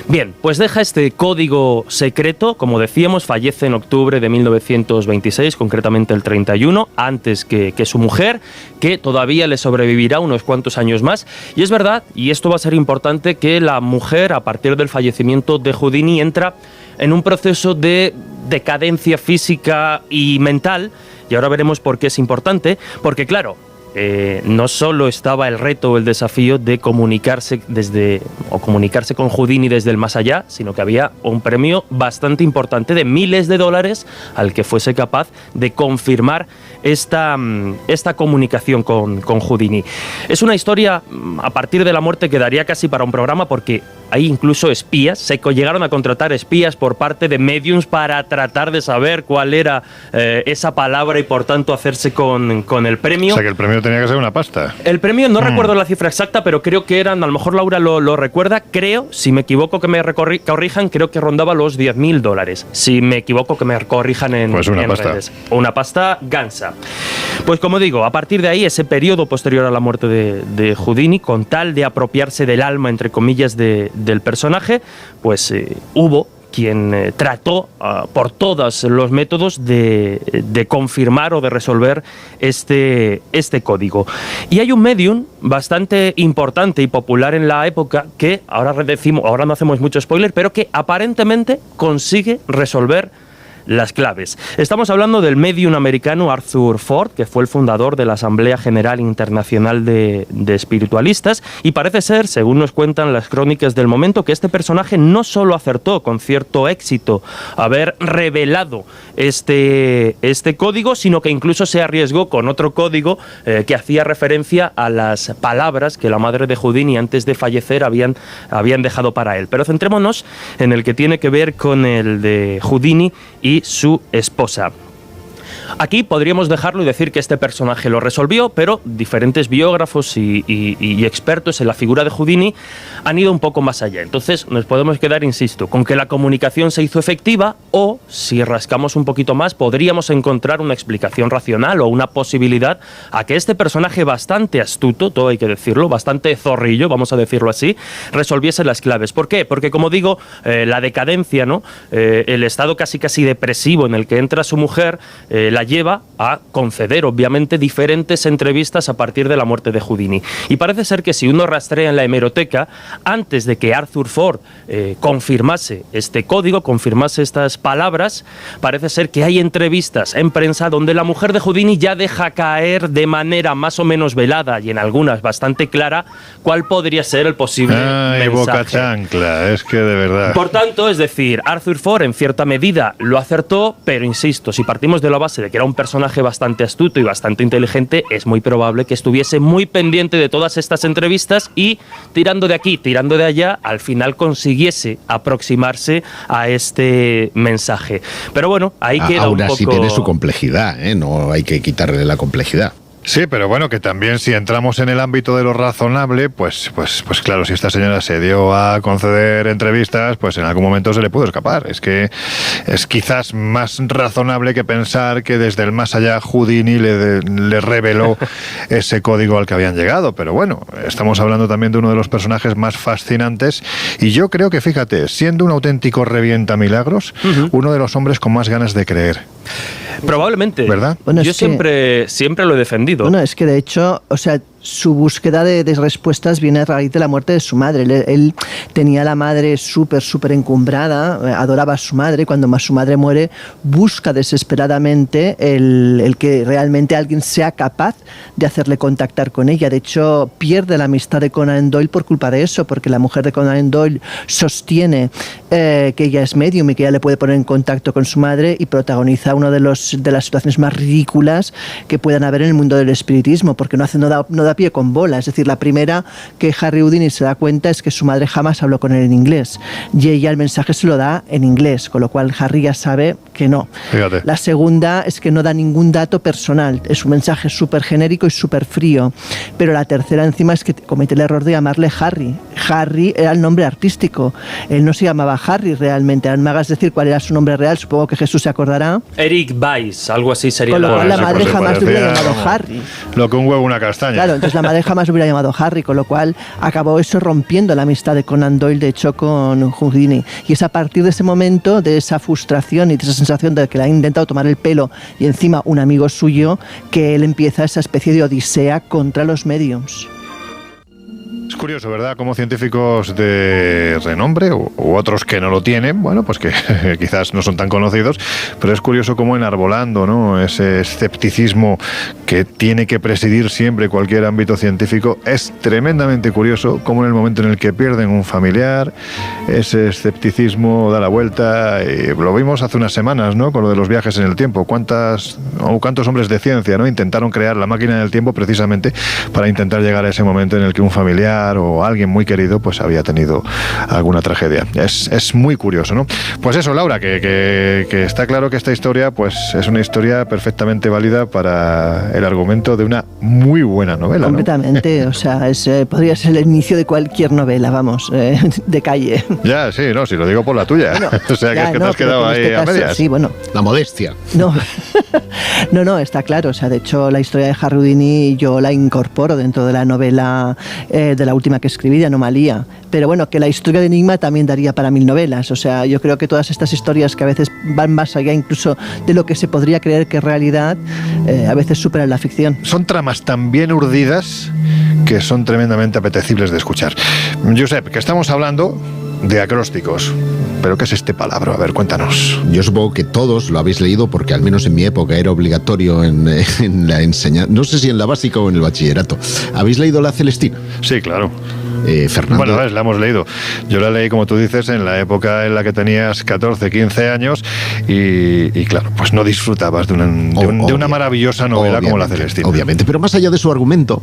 Bien, pues deja este código secreto, como decíamos, fallece en octubre de 1926, concretamente el 31, antes que su mujer, que todavía le sobrevivirá unos cuantos años más. Y es verdad, y esto va a ser importante, que la mujer, a partir del fallecimiento de Houdini, entra en un proceso de decadencia física y mental, y ahora veremos por qué es importante, porque claro, no solo estaba el reto o el desafío de comunicarse con Houdini desde el más allá, sino que había un premio bastante importante de miles de dólares al que fuese capaz de confirmar esta comunicación con Houdini. Es una historia, a partir de la muerte, que daría casi para un programa, porque hay incluso espías, se llegaron a contratar espías por parte de mediums para tratar de saber cuál era esa palabra y por tanto hacerse con el premio. O sea que el premio tenía que ser una pasta. El premio, no recuerdo la cifra exacta, pero creo que eran, a lo mejor Laura lo recuerda, creo, si me equivoco que me corrijan, creo que rondaba los $10.000. Si me equivoco que me corrijan en redes. Una pasta gansa. Pues como digo, a partir de ahí, ese periodo posterior a la muerte de Houdini, con tal de apropiarse del alma, entre comillas, del personaje, pues hubo quien trató por todos los métodos de confirmar o de resolver este código. Y hay un medium bastante importante y popular en la época que, ahora no hacemos mucho spoiler, pero que aparentemente consigue resolver las claves. Estamos hablando del medium americano Arthur Ford, que fue el fundador de la Asamblea General Internacional de Espiritualistas, y parece ser, según nos cuentan las crónicas del momento, que este personaje no solo acertó con cierto éxito haber revelado este código, sino que incluso se arriesgó con otro código que hacía referencia a las palabras que la madre de Houdini antes de fallecer habían dejado para él. Pero centrémonos en el que tiene que ver con el de Houdini y su esposa. Aquí podríamos dejarlo y decir que este personaje lo resolvió, pero diferentes biógrafos y expertos en la figura de Houdini han ido un poco más allá. Entonces nos podemos quedar, insisto, con que la comunicación se hizo efectiva, o si rascamos un poquito más podríamos encontrar una explicación racional o una posibilidad a que este personaje bastante astuto, todo hay que decirlo, bastante zorrillo, vamos a decirlo así, resolviese las claves. ¿Por qué? Porque, como digo, la decadencia, ¿no? El estado casi depresivo en el que entra su mujer, la lleva a conceder, obviamente, diferentes entrevistas a partir de la muerte de Houdini. Y parece ser que si uno rastrea en la hemeroteca, antes de que Arthur Ford confirmase este código, confirmase estas palabras, parece ser que hay entrevistas en prensa donde la mujer de Houdini ya deja caer de manera más o menos velada y en algunas bastante clara cuál podría ser el posible mensaje. Boca chancla, es que de verdad. Por tanto, es decir, Arthur Ford en cierta medida lo acertó, pero insisto, si partimos de la base de que era un personaje bastante astuto y bastante inteligente, es muy probable que estuviese muy pendiente de todas estas entrevistas y, tirando de aquí, tirando de allá, al final consiguiese aproximarse a este mensaje. Pero bueno, ahí queda un poco... Aún así tiene su complejidad, ¿eh? No hay que quitarle la complejidad. Sí, pero bueno, que también si entramos en el ámbito de lo razonable, pues claro, si esta señora se dio a conceder entrevistas, pues en algún momento se le pudo escapar. Es que es quizás más razonable que pensar que desde el más allá Houdini le reveló ese código al que habían llegado. Pero bueno, estamos hablando también de uno de los personajes más fascinantes y yo creo que, fíjate, siendo un auténtico revientamilagros, uno de los hombres con más ganas de creer. Probablemente. ¿Verdad? Bueno, yo siempre lo he defendido. Bueno, es que de hecho, o sea, su búsqueda de respuestas viene a raíz de la muerte de su madre. Él tenía a la madre súper encumbrada, adoraba a su madre. Cuando más su madre muere, busca desesperadamente el que realmente alguien sea capaz de hacerle contactar con ella. De hecho, pierde la amistad de Conan Doyle por culpa de eso, porque la mujer de Conan Doyle sostiene que ella es medium y que ella le puede poner en contacto con su madre, y protagoniza una de las situaciones más ridículas que puedan haber en el mundo del espiritismo, porque no da pie con bola. Es decir, la primera que Harry Houdini se da cuenta es que su madre jamás habló con él en inglés y ella el mensaje se lo da en inglés, con lo cual Harry ya sabe que no. Fíjate. La segunda es que no da ningún dato personal, es un mensaje súper genérico y súper frío. Pero la tercera encima es que comete el error de llamarle Harry. Harry era el nombre artístico, él no se llamaba Harry realmente. No me hagas decir cuál era su nombre real, supongo que Jesús se acordará. Eric Weiss, algo así sería. Con lo cual la madre jamás le hubiera llamado Harry. Lo que un huevo una castaña. Claro, entonces la madre jamás hubiera llamado Harry, con lo cual acabó eso rompiendo la amistad de Conan Doyle, de hecho, con Houdini. Y es a partir de ese momento, de esa frustración y de esa sensación de que le ha intentado tomar el pelo y encima un amigo suyo, que él empieza esa especie de odisea contra los mediums. Es curioso, ¿verdad? Como científicos de renombre u otros que no lo tienen, bueno, pues que quizás no son tan conocidos, pero es curioso cómo enarbolando, ¿no?, ese escepticismo que tiene que presidir siempre cualquier ámbito científico, es tremendamente curioso cómo en el momento en el que pierden un familiar, ese escepticismo da la vuelta. Y lo vimos hace unas semanas, ¿no?, con lo de los viajes en el tiempo. ¿Cuántos hombres de ciencia, ¿no?, intentaron crear la máquina del tiempo precisamente para intentar llegar a ese momento en el que un familiar o alguien muy querido pues había tenido alguna tragedia? Es muy curioso, ¿no? Pues eso, Laura, que está claro que esta historia pues es una historia perfectamente válida para el argumento de una muy buena novela, ¿no? Completamente, o sea, podría ser el inicio de cualquier novela, vamos, de calle. Ya, sí, no, si lo digo por la tuya. Bueno, o sea, que es que te has quedado ahí a medias. Sí, bueno. La modestia. No, está claro. O sea, de hecho, la historia de Harry Houdini yo la incorporo dentro de la novela de la última que escribí, de Anomalía. Pero bueno, que la historia de Enigma también daría para 1000 novelas. O sea, yo creo que todas estas historias que a veces van más allá incluso de lo que se podría creer que es realidad, a veces superan la ficción. Son tramas tan bien urdidas que son tremendamente apetecibles de escuchar. Josep, que estamos hablando de acrósticos. ¿Pero qué es este palabra? A ver, cuéntanos. Yo supongo que todos lo habéis leído porque al menos en mi época era obligatorio en la enseñanza. No sé si en la básica o en el bachillerato. ¿Habéis leído La Celestina? Sí, claro. Fernando. Bueno, la hemos leído. Yo la leí, como tú dices, en la época en la que tenías 14, 15 años y claro, pues no disfrutabas de una maravillosa novela como La Celestina. Obviamente, pero más allá de su argumento,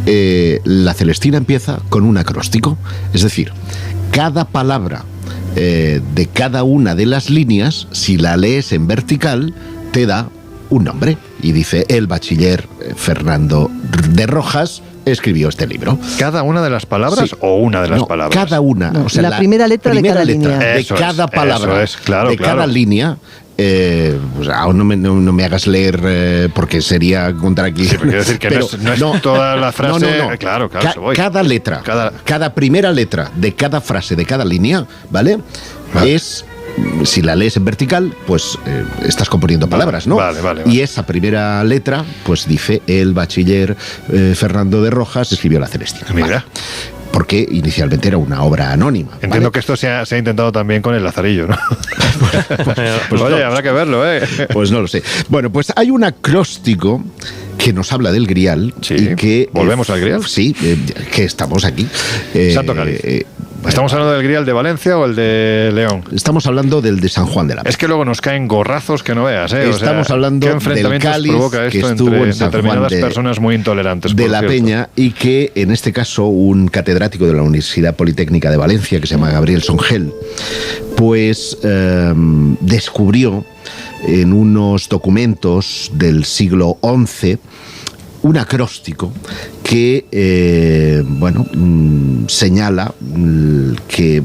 La Celestina empieza con un acróstico. Es decir, cada palabra de cada una de las líneas, si la lees en vertical, te da un nombre. Y dice, el bachiller Fernando de Rojas escribió este libro. ¿Cada una de las palabras o una de las palabras? Cada una. No, o sea, la primera letra de cada línea. De cada palabra. Claro, cada línea. Pues aún no me hagas leer porque sería contar aquí. Sí, quiero decir que no es toda la frase. No. Claro, cada letra, cada primera letra de cada frase, de cada línea, ¿vale? Es, si la lees en vertical, pues estás componiendo palabras, ¿no? Vale. Y esa primera letra, pues dice, el bachiller Fernando de Rojas escribió La Celestina. Mira. Vale. Porque inicialmente era una obra anónima. Entiendo que esto se ha intentado también con el Lazarillo, ¿no? Pues oye, habrá que verlo, ¿eh? Pues no lo sé. Bueno, pues hay un acróstico que nos habla del Grial. Sí. Y que, ¿volvemos al Grial? Sí, que estamos aquí. Santo Cáliz. ¿Estamos hablando del Grial de Valencia o el de León? Estamos hablando del de San Juan de la Peña. Es que luego nos caen gorrazos que no veas, ¿eh? Estamos hablando del Cáliz provoca esto que estuvo entre en San determinadas Juan personas muy intolerantes. De la Peña, y que en este caso un catedrático de la Universidad Politécnica de Valencia, que se llama Gabriel Songel, pues descubrió en unos documentos del siglo XI un acróstico que señala que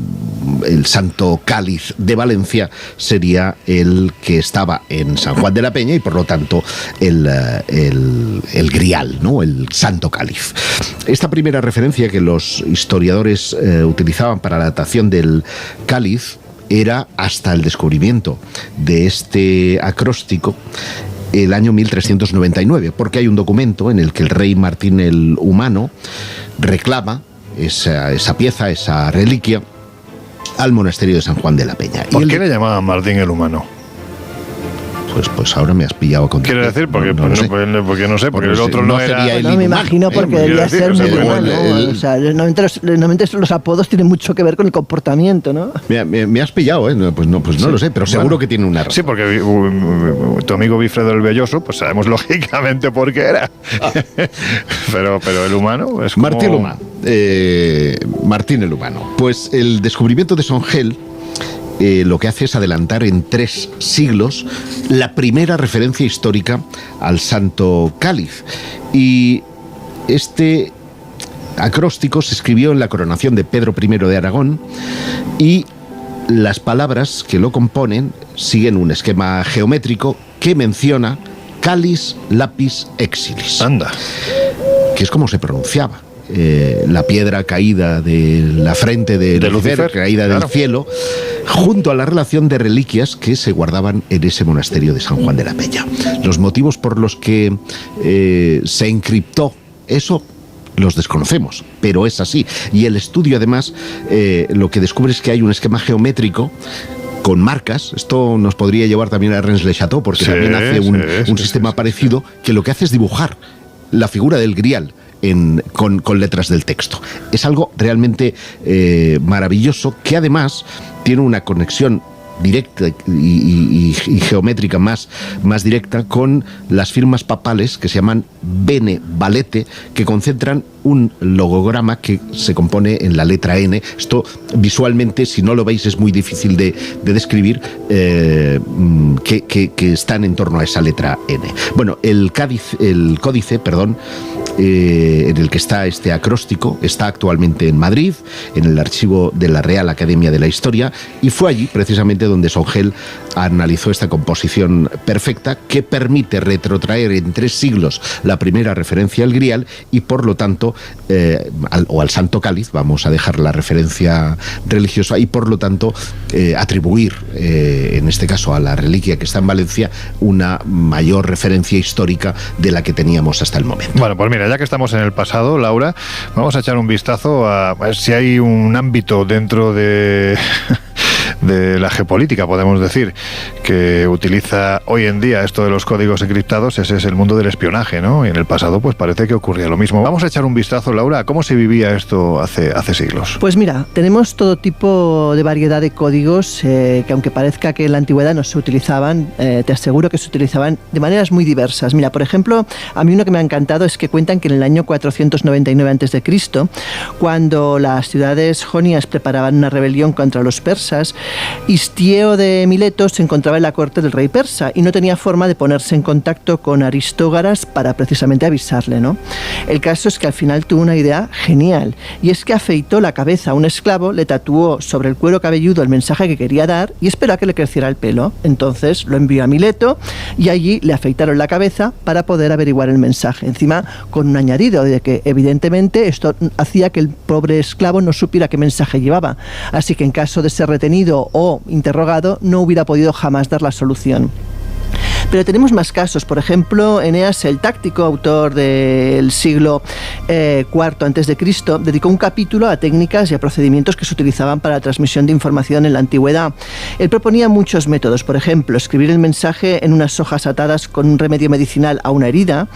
el Santo Cáliz de Valencia sería el que estaba en San Juan de la Peña y por lo tanto el Grial, ¿no? El Santo Cáliz. Esta primera referencia que los historiadores utilizaban para la datación del cáliz era hasta el descubrimiento de este acróstico el año 1399, porque hay un documento en el que el rey Martín el Humano reclama esa pieza, esa reliquia, al monasterio de San Juan de la Peña. ¿Por qué le llamaban Martín el Humano? Pues ahora me has pillado con... Quiero decir, porque no sé, porque el otro no era... No me imagino, porque debía ser muy humano. O sea, normalmente los apodos tienen mucho que ver con el comportamiento, ¿no? Me has pillado, ¿eh? Pues no lo sé, pero seguro que tiene una razón. Sí, porque tu amigo Bifredo el Belloso, pues sabemos lógicamente por qué era. pero el humano es como... Martín el Humano. Pues el descubrimiento de Songel lo que hace es adelantar en 3 siglos la primera referencia histórica al Santo Cáliz. Y este acróstico se escribió en la coronación de Pedro I de Aragón y las palabras que lo componen siguen un esquema geométrico que menciona Calis Lapis Exilis. Anda. Que es como se pronunciaba. La piedra caída de la frente de Lucifer, caída del cielo, junto a la relación de reliquias que se guardaban en ese monasterio de San Juan de la Peña. Los motivos por los que se encriptó eso los desconocemos, pero es así. Y el estudio, además, lo que descubre es que hay un esquema geométrico con marcas. Esto nos podría llevar también a Rennes-le-Château, porque también hace un sistema parecido, que lo que hace es dibujar la figura del grial con letras del texto. Es algo realmente maravilloso, que además tiene una conexión directa y geométrica más directa con las firmas papales que se llaman Bene Valete, que concentran un logograma que se compone en la letra N. Esto visualmente, si no lo veis, es muy difícil de describir, que están en torno a esa letra N. Bueno, el códice, en el que está este acróstico, está actualmente en Madrid, en el archivo de la Real Academia de la Historia, y fue allí precisamente donde Songel analizó esta composición perfecta que permite retrotraer en 3 siglos la primera referencia al grial y, por lo tanto, al Santo Cáliz, vamos a dejar la referencia religiosa, y por lo tanto atribuir, en este caso a la reliquia que está en Valencia, una mayor referencia histórica de la que teníamos hasta el momento. Bueno, pues mira, ya que estamos en el pasado, Laura, vamos a echar un vistazo a ver si hay un ámbito dentro de la geopolítica, podemos decir, que utiliza hoy en día esto de los códigos encriptados. Ese es el mundo del espionaje, ¿no? Y en el pasado pues parece que ocurría lo mismo. Vamos a echar un vistazo, Laura, a cómo se vivía esto hace siglos. Pues mira, tenemos todo tipo de variedad de códigos que, aunque parezca que en la antigüedad no se utilizaban, te aseguro que se utilizaban de maneras muy diversas. Mira, por ejemplo, a mí uno que me ha encantado es que cuentan que en el año 499 a.C., cuando las ciudades jonias preparaban una rebelión contra los persas, Histieo de Mileto se encontraba en la corte del rey persa y no tenía forma de ponerse en contacto con Aristógaras para precisamente avisarle, ¿no? El caso es que al final tuvo una idea genial, y es que afeitó la cabeza a un esclavo, le tatuó sobre el cuero cabelludo el mensaje que quería dar y esperó a que le creciera el pelo. Entonces lo envió a Mileto y allí le afeitaron la cabeza para poder averiguar el mensaje, encima con un añadido de que evidentemente esto hacía que el pobre esclavo no supiera qué mensaje llevaba, así que en caso de ser retenido o interrogado no hubiera podido jamás dar la solución. Pero tenemos más casos. Por ejemplo, Eneas el Táctico, autor del siglo IV a.C., dedicó un capítulo a técnicas y a procedimientos que se utilizaban para la transmisión de información en la antigüedad. Él proponía muchos métodos. Por ejemplo, escribir el mensaje en unas hojas atadas con un remedio medicinal a una herida,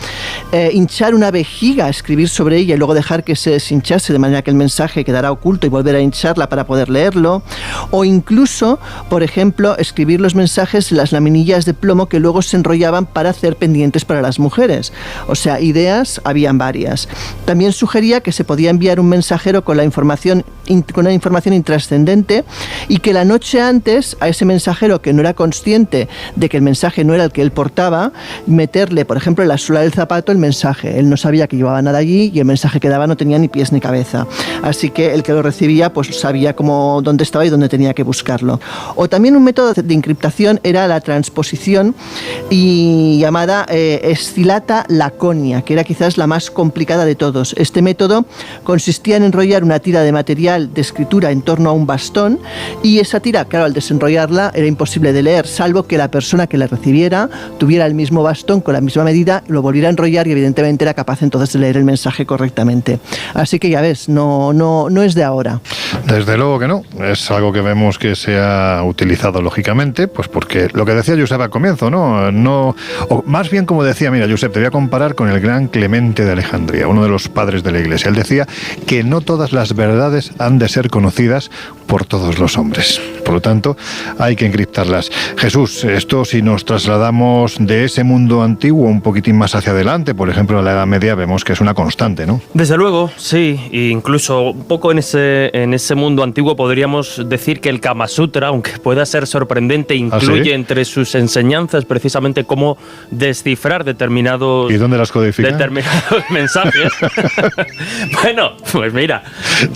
hinchar una vejiga, escribir sobre ella y luego dejar que se deshinchase de manera que el mensaje quedara oculto y volver a hincharla para poder leerlo, o incluso, por ejemplo, escribir los mensajes en las laminillas de plomo que luego se enrollaban para hacer pendientes para las mujeres. O sea, ideas habían varias. También sugería que se podía enviar un mensajero con una información intrascendente, y que la noche antes a ese mensajero, que no era consciente de que el mensaje no era el que él portaba, meterle, por ejemplo, en la suela del zapato el mensaje. Él no sabía que llevaba nada allí y el mensaje que daba no tenía ni pies ni cabeza. Así que el que lo recibía pues sabía dónde estaba y dónde tenía que buscarlo. O también un método de encriptación era la transposición y llamada Escilata Laconia, que era quizás la más complicada de todos. Este método consistía en enrollar una tira de material de escritura en torno a un bastón, y esa tira, claro, al desenrollarla era imposible de leer, salvo que la persona que la recibiera tuviera el mismo bastón con la misma medida, lo volviera a enrollar y evidentemente era capaz entonces de leer el mensaje correctamente. Así que ya ves, no es de ahora. Desde luego que no, es algo que vemos que se ha utilizado lógicamente, pues porque lo que decía Josep al comienzo, ¿no? O más bien, como decía, mira, Josep, te voy a comparar con el gran Clemente de Alejandría, uno de los padres de la Iglesia. Él decía que no todas las verdades han de ser conocidas por todos los hombres. Por lo tanto, hay que encriptarlas. Jesús, esto si nos trasladamos de ese mundo antiguo un poquitín más hacia adelante, por ejemplo, a la Edad Media, vemos que es una constante, ¿no? Desde luego, sí. E incluso un poco en ese mundo antiguo podríamos decir que el Kama Sutra, aunque pueda ser sorprendente, incluye entre sus enseñanzas precisamente cómo descifrar determinados... ¿Y dónde las codifica? Determinados mensajes. Bueno, pues mira,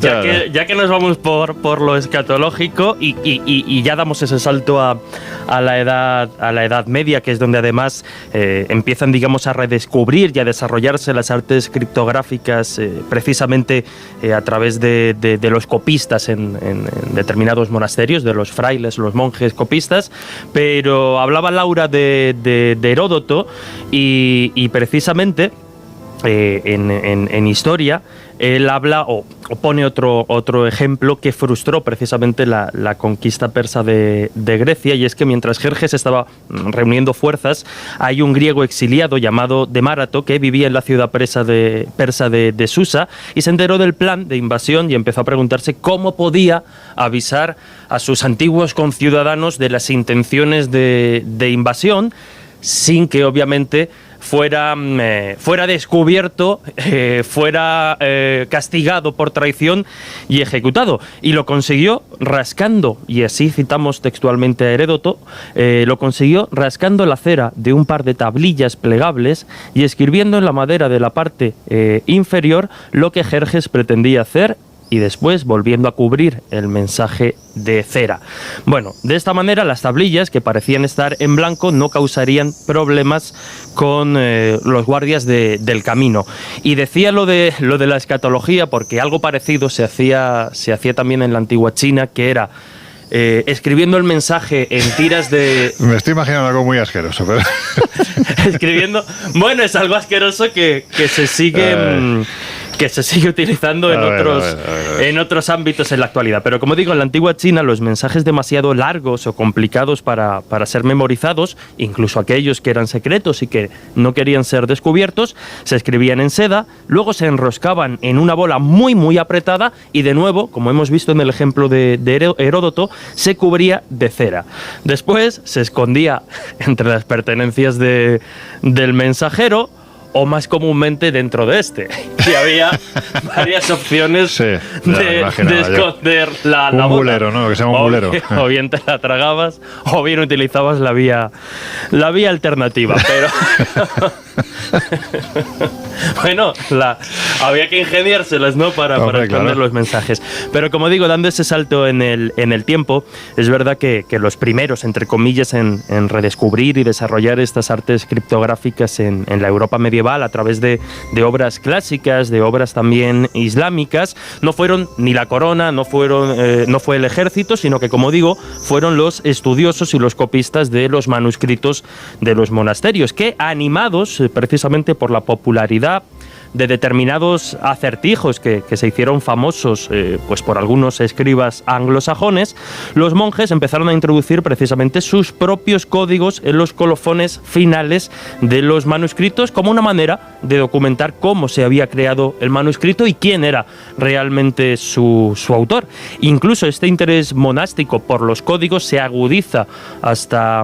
ya que nos vamos por lo escatológico y ya damos ese salto a la Edad Media, que es donde además empiezan, digamos, a redescubrir y a desarrollarse las artes criptográficas precisamente a través de los copistas en determinados monasterios, de los frailes, los monjes copistas. Pero hablaba Laura de Heródoto y precisamente en historia, él habla o pone otro ejemplo que frustró precisamente la conquista persa de Grecia, y es que mientras Jerjes estaba reuniendo fuerzas, hay un griego exiliado llamado Demarato que vivía en la ciudad persa de Susa y se enteró del plan de invasión y empezó a preguntarse cómo podía avisar a sus antiguos conciudadanos de las intenciones de invasión sin que obviamente fuera descubierto, fuera castigado por traición y ejecutado. Y lo consiguió rascando, y así citamos textualmente a Heródoto, lo consiguió rascando la cera de un par de tablillas plegables y escribiendo en la madera de la parte inferior lo que Jerjes pretendía hacer, y después volviendo a cubrir el mensaje de cera. Bueno, de esta manera las tablillas, que parecían estar en blanco, no causarían problemas con los guardias del camino. Y decía lo de la escatología porque algo parecido se hacía también en la antigua China, que era escribiendo el mensaje en tiras de... Me estoy imaginando algo muy asqueroso, pero... escribiendo... Bueno, es algo asqueroso que se sigue... que se sigue utilizando en otros ámbitos en la actualidad. Pero como digo, en la antigua China los mensajes demasiado largos o complicados para ser memorizados, incluso aquellos que eran secretos y que no querían ser descubiertos, se escribían en seda, luego se enroscaban en una bola muy muy apretada y de nuevo, como hemos visto en el ejemplo de Heródoto, se cubría de cera. Después se escondía entre las pertenencias del mensajero, o más comúnmente dentro de este. Y había varias opciones de esconder la un bota. bulero, ¿no? Que se llama un bulero. O bien te la tragabas, o bien utilizabas la vía alternativa. Pero... bueno, había que ingeniárselas, ¿no? Para esconder los mensajes. Pero como digo, dando ese salto en el tiempo, es verdad que los primeros, entre comillas, en redescubrir y desarrollar estas artes criptográficas en la Europa medieval a través de obras clásicas, de obras también islámicas, no fueron ni la corona, no fue el ejército, sino que, como digo, fueron los estudiosos y los copistas de los manuscritos de los monasterios, que, animados precisamente por la popularidad de determinados acertijos que se hicieron famosos pues por algunos escribas anglosajones, los monjes empezaron a introducir precisamente sus propios códigos en los colofones finales de los manuscritos como una manera de documentar cómo se había creado el manuscrito y quién era realmente su autor. Incluso este interés monástico por los códigos se agudiza hasta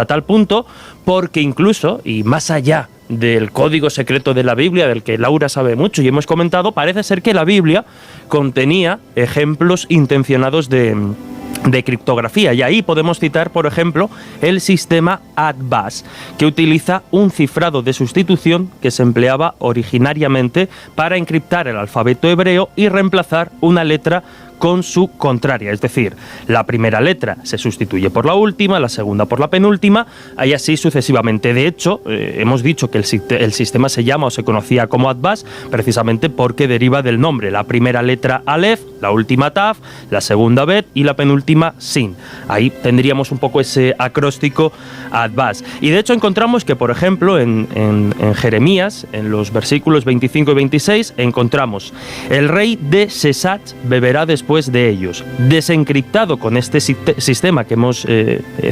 tal punto porque incluso, y más allá del código secreto de la Biblia, del que Laura sabe mucho y hemos comentado, parece ser que la Biblia contenía ejemplos intencionados de criptografía, y ahí podemos citar, por ejemplo, el sistema ADVAS, que utiliza un cifrado de sustitución que se empleaba originariamente para encriptar el alfabeto hebreo y reemplazar una letra con su contraria, es decir, la primera letra se sustituye por la última, la segunda por la penúltima, y así sucesivamente. De hecho, hemos dicho que el sistema se llama o se conocía como ADVAS precisamente porque deriva del nombre, la primera letra Aleph, la última Taf, la segunda Bet y la penúltima Sin. Ahí tendríamos un poco ese acróstico ADVAS. Y de hecho encontramos que, por ejemplo, en Jeremías, en los versículos 25 y 26, encontramos: el rey de Sesat beberá después de ellos. Desencriptado con este sistema que hemos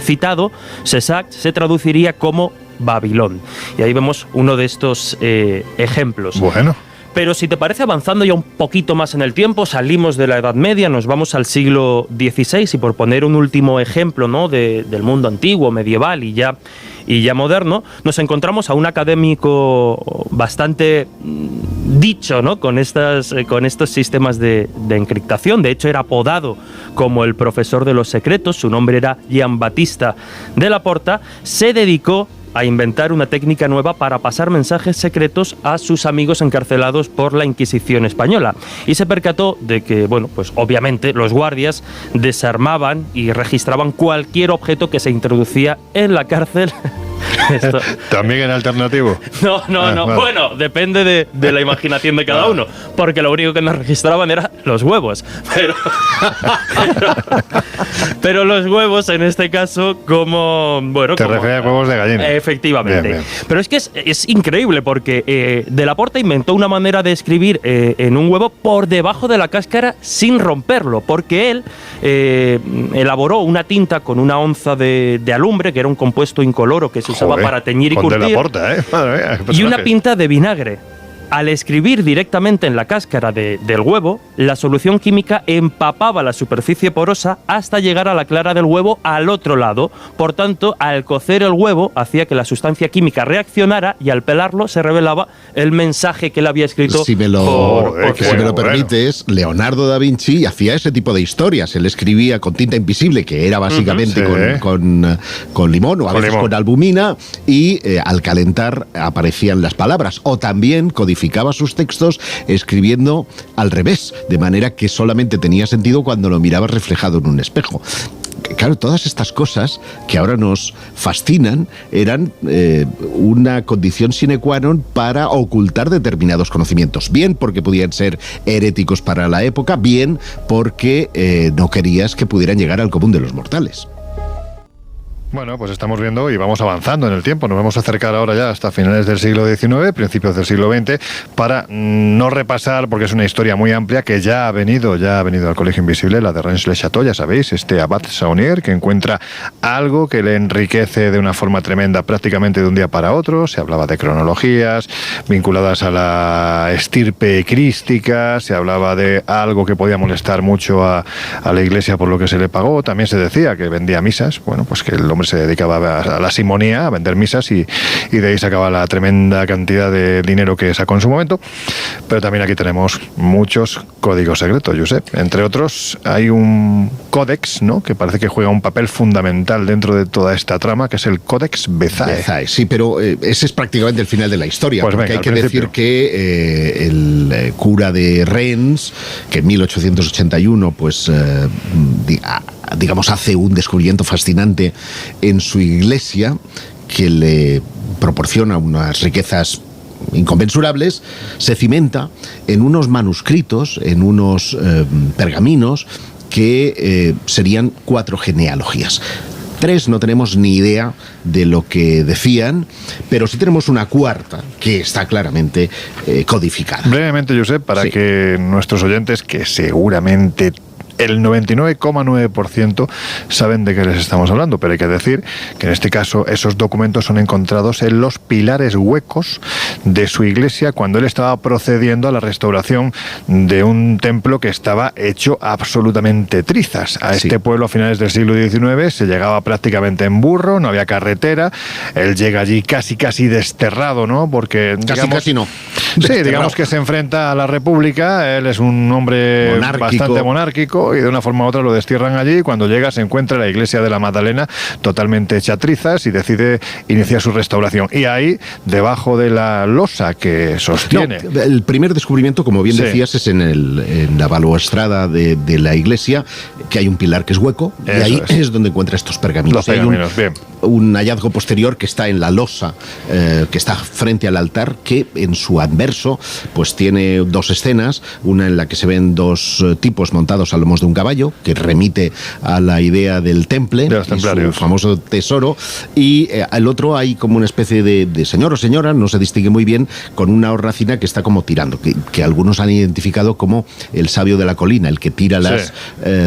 citado, Sesat se traduciría como Babilón. Y ahí vemos uno de estos ejemplos. Bueno. Pero si te parece, avanzando ya un poquito más en el tiempo, salimos de la Edad Media, nos vamos al siglo XVI, y por poner un último ejemplo, ¿no?, del mundo antiguo, medieval y ya moderno, nos encontramos a un académico bastante dicho, ¿no?, con estos sistemas de encriptación. De hecho, era apodado como el profesor de los secretos. Su nombre era Jean Baptista de la Porta. Se dedicó a inventar una técnica nueva para pasar mensajes secretos a sus amigos encarcelados por la Inquisición española, y se percató de que, bueno, pues obviamente los guardias desarmaban y registraban cualquier objeto que se introducía en la cárcel ¿También en alternativo? No. Vale. Bueno, depende de la imaginación de cada uno, porque lo único que nos registraban eran los huevos. Pero los huevos, en este caso, como... Bueno, Te refieres a huevos de gallina. Efectivamente. Bien. Pero es que es increíble, porque De la Porta inventó una manera de escribir en un huevo por debajo de la cáscara sin romperlo, porque él elaboró una tinta con una onza de alumbre, que era un compuesto incoloro que se usaba para teñir y curtir. De la Porta, ¿eh? Madre mía, y una pinta de vinagre. Al escribir directamente en la cáscara del huevo, la solución química empapaba la superficie porosa hasta llegar a la clara del huevo al otro lado. Por tanto, al cocer el huevo, hacía que la sustancia química reaccionara y al pelarlo se revelaba el mensaje que él había escrito. Si me lo permites, Leonardo da Vinci hacía ese tipo de historias. Él escribía con tinta invisible, que era básicamente con limón o a veces con albumina, y al calentar aparecían las palabras. O también codificaba sus textos escribiendo al revés, de manera que solamente tenía sentido cuando lo mirabas reflejado en un espejo. Claro, todas estas cosas que ahora nos fascinan eran una condición sine qua non para ocultar determinados conocimientos. Bien porque podían ser heréticos para la época, bien porque no querías que pudieran llegar al común de los mortales. Bueno, pues estamos viendo y vamos avanzando en el tiempo. Nos vamos a acercar ahora ya hasta finales del siglo XIX, principios del siglo XX, para no repasar, porque es una historia muy amplia que ya ha venido al Colegio Invisible, la de Rennes-le-Château, ya sabéis, este abad Saunier, que encuentra algo que le enriquece de una forma tremenda prácticamente de un día para otro. Se hablaba de cronologías vinculadas a la estirpe crística, se hablaba de algo que podía molestar mucho a la Iglesia por lo que se le pagó. También se decía que vendía misas, bueno, pues que el hombre se dedicaba a la simonía, a vender misas, y de ahí sacaba la tremenda cantidad de dinero que sacó en su momento. Pero también aquí tenemos muchos códigos secretos, Josep. Entre otros, hay un códex, ¿no?, que parece que juega un papel fundamental dentro de toda esta trama, que es el Códex Bezae. Sí, pero ese es prácticamente el final de la historia, pues porque venga, hay que decir que el cura de Rennes, que en 1881, pues digamos, hace un descubrimiento fascinante en su iglesia que le proporciona unas riquezas inconmensurables, se cimenta en unos manuscritos, en unos pergaminos que serían 4 genealogías. 3 no tenemos ni idea de lo que decían, pero sí tenemos una 4ª que está claramente codificada. Brevemente, Josep, para que nuestros oyentes, que seguramente el 99,9% saben de qué les estamos hablando, pero hay que decir que en este caso esos documentos son encontrados en los pilares huecos de su iglesia cuando él estaba procediendo a la restauración de un templo que estaba hecho absolutamente trizas. A este pueblo a finales del siglo XIX se llegaba prácticamente en burro, no había carretera, él llega allí casi desterrado, ¿no? Porque casi no. Sí, digamos que se enfrenta a la República, él es un hombre bastante monárquico, y de una forma u otra lo destierran allí, y cuando llega se encuentra la iglesia de la Magdalena totalmente hecha trizas y decide iniciar su restauración. Y ahí, debajo de la losa que sostiene... No, el primer descubrimiento, como bien decías, es en la balustrada de la iglesia, que hay un pilar que es hueco, y ahí es donde encuentra estos pergaminos. Los pergaminos, hay un hallazgo posterior que está en la losa, que está frente al altar, que en su anverso pues tiene 2 escenas, una en la que se ven 2 tipos montados a lomos de un caballo, que remite a la idea del temple, de los templarios, su famoso tesoro, y al otro hay como una especie de señor o señora, no se distingue muy bien, con una hornacina que está como tirando, que algunos han identificado como el sabio de la colina, el que tira las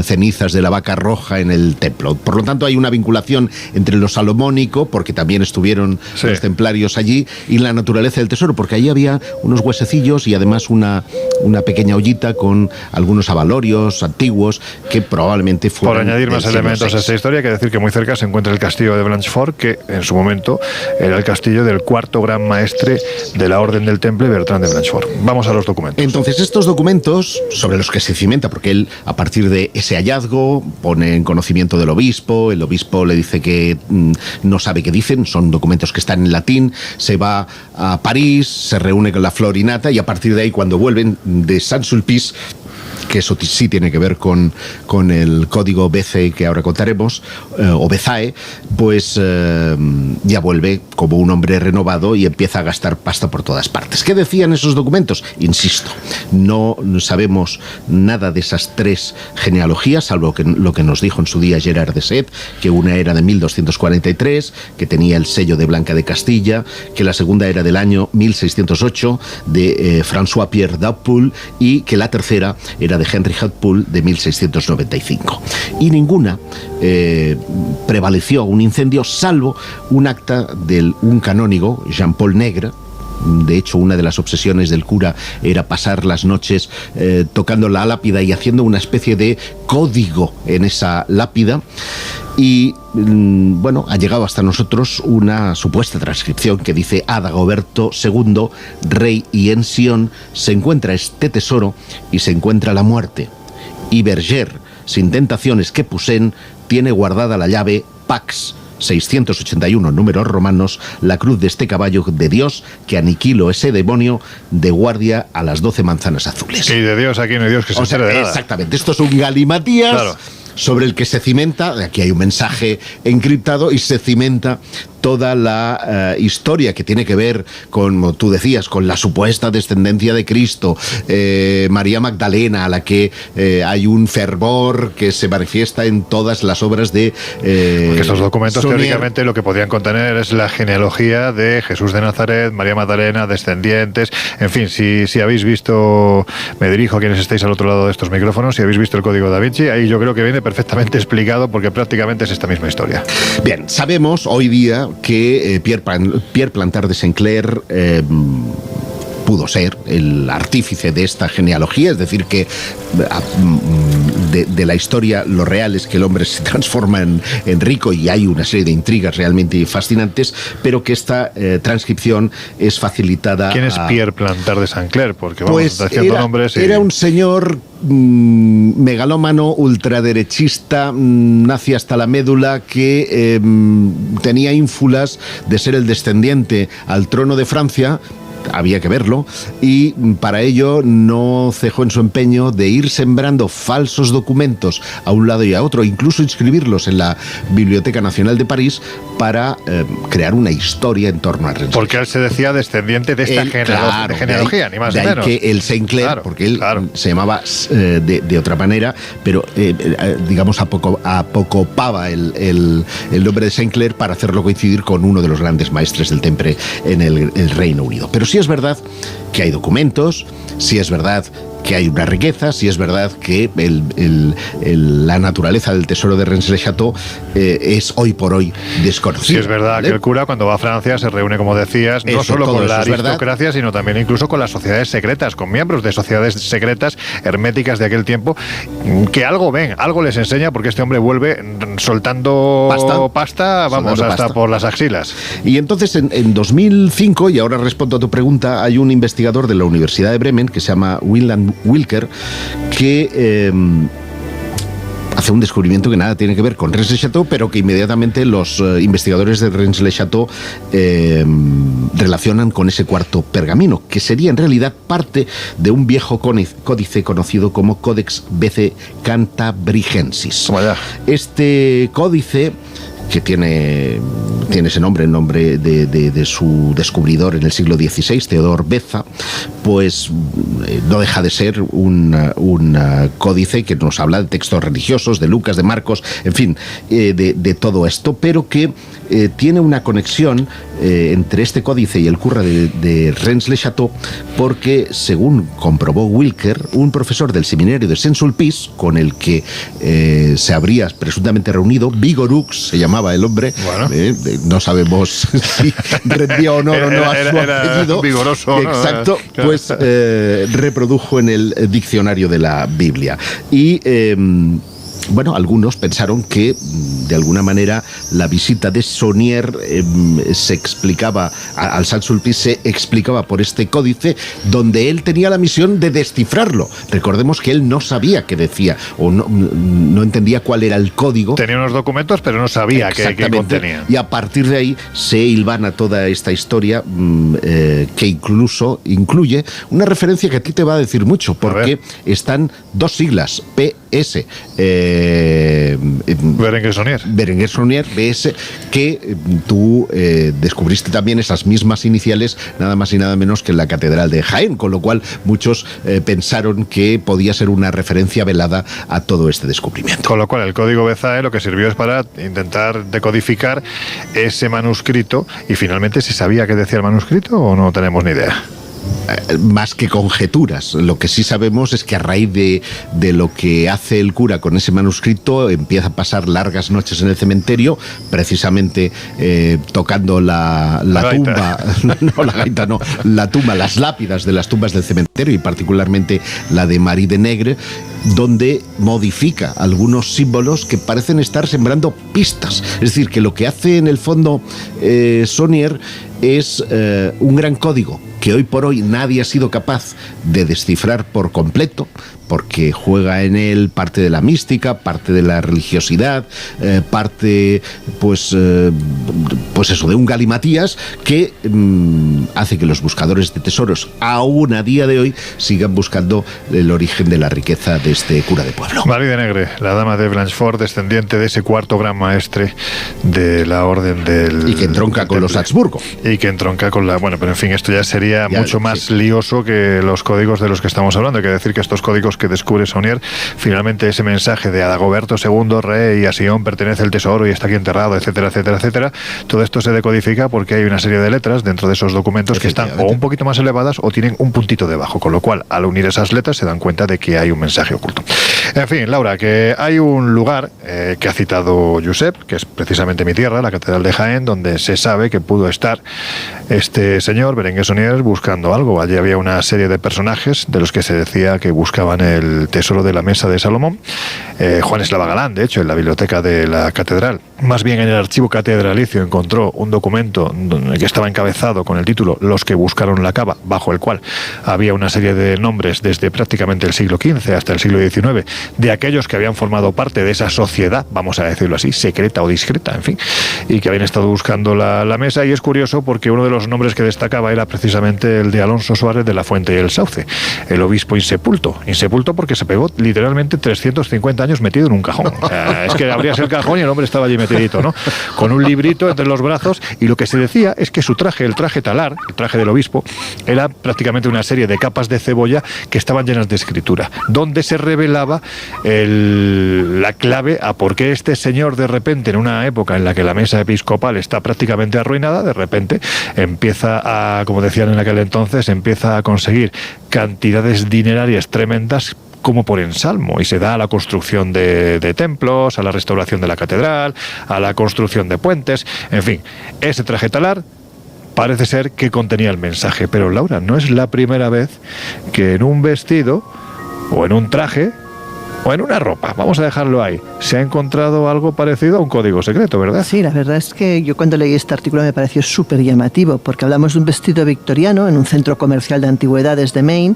cenizas de la vaca roja en el templo. Por lo tanto, hay una vinculación entre lo salomónico, porque también estuvieron los templarios allí, y la naturaleza del tesoro, porque allí había unos huesecillos y además una pequeña ollita con algunos abalorios antiguos que probablemente fueron... Por añadir más elementos a esta historia, hay que decir que muy cerca se encuentra el castillo de Blanchefort, que en su momento era el castillo del 4º gran maestre de la Orden del Temple, Bertrand de Blanchefort. Vamos a los documentos. Entonces, estos documentos sobre los que se cimenta, porque él, a partir de ese hallazgo, pone en conocimiento del obispo, el obispo le dice que no sabe qué dicen, son documentos que están en latín, se va a París, se reúne con la Florinata, y a partir de ahí, cuando vuelven de Saint-Sulpice, que eso sí tiene que ver con el código BC que ahora contaremos, o BEZAE, pues ya vuelve como un hombre renovado y empieza a gastar pasta por todas partes. ¿Qué decían esos documentos? Insisto, no sabemos nada de esas 3 genealogías, salvo lo que nos dijo en su día Gerard de Set, que una era de 1243, que tenía el sello de Blanca de Castilla, que la segunda era del año 1608, de François Pierre d'Hautpoul, y que la tercera era de Henry Hautpoul, de 1695. Y ninguna prevaleció un incendio, salvo un acta de un canónigo, Jean-Paul Negre. De hecho, una de las obsesiones del cura era pasar las noches tocando la lápida y haciendo una especie de código en esa lápida. Y bueno, ha llegado hasta nosotros una supuesta transcripción que dice: a Dagoberto II, rey, y en Sion se encuentra este tesoro y se encuentra la muerte. Y Berger, sin tentaciones que pusen, tiene guardada la llave Pax 681, números romanos, la cruz de este caballo de Dios que aniquiló ese demonio de guardia a las 12 manzanas azules. Y de Dios aquí no hay Dios que se entere de nada. Exactamente, esto es un galimatías. Claro. Sobre el que se cimenta, aquí hay un mensaje encriptado y se cimenta toda la historia que tiene que ver con, como tú decías, con la supuesta descendencia de Cristo, María Magdalena, a la que hay un fervor que se manifiesta en todas las obras de porque estos documentos teóricamente lo que podrían contener es la genealogía de Jesús de Nazaret, María Magdalena, descendientes, en fin, si habéis visto, me dirijo a quienes estáis al otro lado de estos micrófonos, si habéis visto el Código Da Vinci, ahí yo creo que viene perfectamente explicado porque prácticamente es esta misma historia. Bien, sabemos hoy día que Pierre Plantard de Saint-Clair pudo ser el artífice de esta genealogía, es decir, que de la historia lo real es que el hombre se transforma en rico y hay una serie de intrigas realmente fascinantes, pero que esta transcripción es facilitada. ¿Quién es Pierre Plantard de Saint-Clair? Porque vamos haciendo nombres. Era un señor megalómano, ultraderechista, nazi hasta la médula, que tenía ínfulas de ser el descendiente al trono de Francia. Había que verlo, y para ello no cejó en su empeño de ir sembrando falsos documentos a un lado y a otro, incluso inscribirlos en la Biblioteca Nacional de París para crear una historia en torno a Rennes. Porque él se decía descendiente de esta genealogía, ni más ni menos. Que el Saint-Clair, porque él se llamaba de otra manera, pero digamos apocopaba el nombre de Saint-Clair para hacerlo coincidir con uno de los grandes maestres del temple en el Reino Unido. Pero sí es verdad que hay documentos, sí es verdad que hay una riqueza, sí es verdad que la naturaleza del tesoro de Rennes-le-Château es hoy por hoy desconocida. Sí es verdad, ¿vale? Que el cura cuando va a Francia se reúne, como decías, no solo con la aristocracia, sino también incluso con las sociedades secretas, con miembros de sociedades secretas herméticas de aquel tiempo, que algo ven, algo les enseña, porque este hombre vuelve soltando pasta vamos, hasta por las axilas. Y entonces en 2005, y ahora respondo a tu pregunta, hay un investigador de la Universidad de Bremen que se llama Wieland Wilker, que hace un descubrimiento que nada tiene que ver con Rennes-le-Château, pero que inmediatamente los investigadores de Rennes-le-Château relacionan con ese cuarto pergamino, que sería en realidad parte de un viejo códice conocido como Codex BC Cantabrigensis. Este códice, que tiene ese nombre, en nombre de su descubridor en el siglo XVI, Theodor Beza, pues no deja de ser un códice que nos habla de textos religiosos, de Lucas, de Marcos, en fin, de todo esto, pero que tiene una conexión entre este códice y el curra de Rennes-le-Château, porque, según comprobó Wilker, un profesor del seminario de Saint-Sulpice, con el que se habría presuntamente reunido, Vigorux se llamaba el hombre, no sabemos si rendía honor o no a su apellido, vigoroso, exacto, ¿no? Pues reprodujo en el diccionario de la Biblia. Y bueno, algunos pensaron que de alguna manera la visita de Saunier se explicaba, al Saint-Sulpice se explicaba por este códice, donde él tenía la misión de descifrarlo. Recordemos que él no sabía qué decía, o no entendía cuál era el código. Tenía unos documentos, pero no sabía qué contenía. Y a partir de ahí se hilvana toda esta historia, que incluso incluye una referencia que a ti te va a decir mucho, porque están dos siglas, PS, Berenguer Saunier, BS, que tú descubriste también esas mismas iniciales, nada más y nada menos que en la Catedral de Jaén, con lo cual muchos pensaron que podía ser una referencia velada a todo este descubrimiento. Con lo cual el código Bezae lo que sirvió es para intentar decodificar ese manuscrito, y finalmente ¿se sabía qué decía el manuscrito o no tenemos ni idea? Más que conjeturas. Lo que sí sabemos es que a raíz de lo que hace el cura con ese manuscrito, empieza a pasar largas noches en el cementerio, precisamente tocando la tumba, no la gaita, no, la tumba, las lápidas de las tumbas del cementerio, y particularmente la de Marie de Negre, donde modifica algunos símbolos que parecen estar sembrando pistas. Es decir, que lo que hace en el fondo Saunier es un gran código que hoy por hoy nadie ha sido capaz de descifrar por completo, porque juega en él parte de la mística, parte de la religiosidad, parte, pues eso, de un galimatías que hace que los buscadores de tesoros, aún a día de hoy, sigan buscando el origen de la riqueza de este cura de pueblo. Marie de Negre, la dama de Blanchefort, descendiente de ese cuarto gran maestre de la orden del... Y que entronca con los Habsburgo. Y que entronca con la... Bueno, pero en fin, esto ya sería mucho más lioso que los códigos de los que estamos hablando. Hay que decir que estos códigos que descubre Saunier, finalmente ese mensaje de Adagoberto II, rey, y a Sion pertenece el tesoro y está aquí enterrado, etcétera, etcétera, etcétera. Todo esto se decodifica porque hay una serie de letras dentro de esos documentos que están o un poquito más elevadas o tienen un puntito debajo, con lo cual al unir esas letras se dan cuenta de que hay un mensaje oculto. En fin, Laura, que hay un lugar que ha citado Josep, que es precisamente mi tierra, la Catedral de Jaén, donde se sabe que pudo estar este señor, Berenguer Saunier, buscando algo. Allí había una serie de personajes de los que se decía que buscaban el tesoro de la mesa de Salomón. Juan Eslava Galán, de hecho, en la biblioteca de la catedral, más bien en el archivo catedralicio, encontró un documento que estaba encabezado con el título Los que buscaron la cava, bajo el cual había una serie de nombres desde prácticamente el siglo XV hasta el siglo XIX, de aquellos que habían formado parte de esa sociedad, vamos a decirlo así, secreta o discreta, en fin, y que habían estado buscando la mesa. Y es curioso porque uno de los nombres que destacaba era precisamente el de Alonso Suárez de la Fuente y el Sauce, el obispo insepulto porque se pegó literalmente 350 años metido en un cajón. O sea, es que abrías el cajón y el hombre estaba allí metidito, ¿no? Con un librito entre los brazos, y lo que se decía es que su traje, el traje talar, el traje del obispo, era prácticamente una serie de capas de cebolla que estaban llenas de escritura, donde se revelaba la clave a por qué este señor, de repente, en una época en la que la mesa episcopal está prácticamente arruinada, de repente empieza a, como decían en aquel entonces, empieza a conseguir cantidades dinerarias tremendas como por ensalmo, y se da a la construcción de templos, a la restauración de la catedral, a la construcción de puentes, en fin, ese traje talar parece ser que contenía el mensaje. Pero Laura, no es la primera vez que en un vestido o en un traje o en una ropa, vamos a dejarlo ahí, se ha encontrado algo parecido a un código secreto, ¿verdad? Sí, la verdad es que yo cuando leí este artículo me pareció súper llamativo, porque hablamos de un vestido victoriano en un centro comercial de antigüedades de Maine,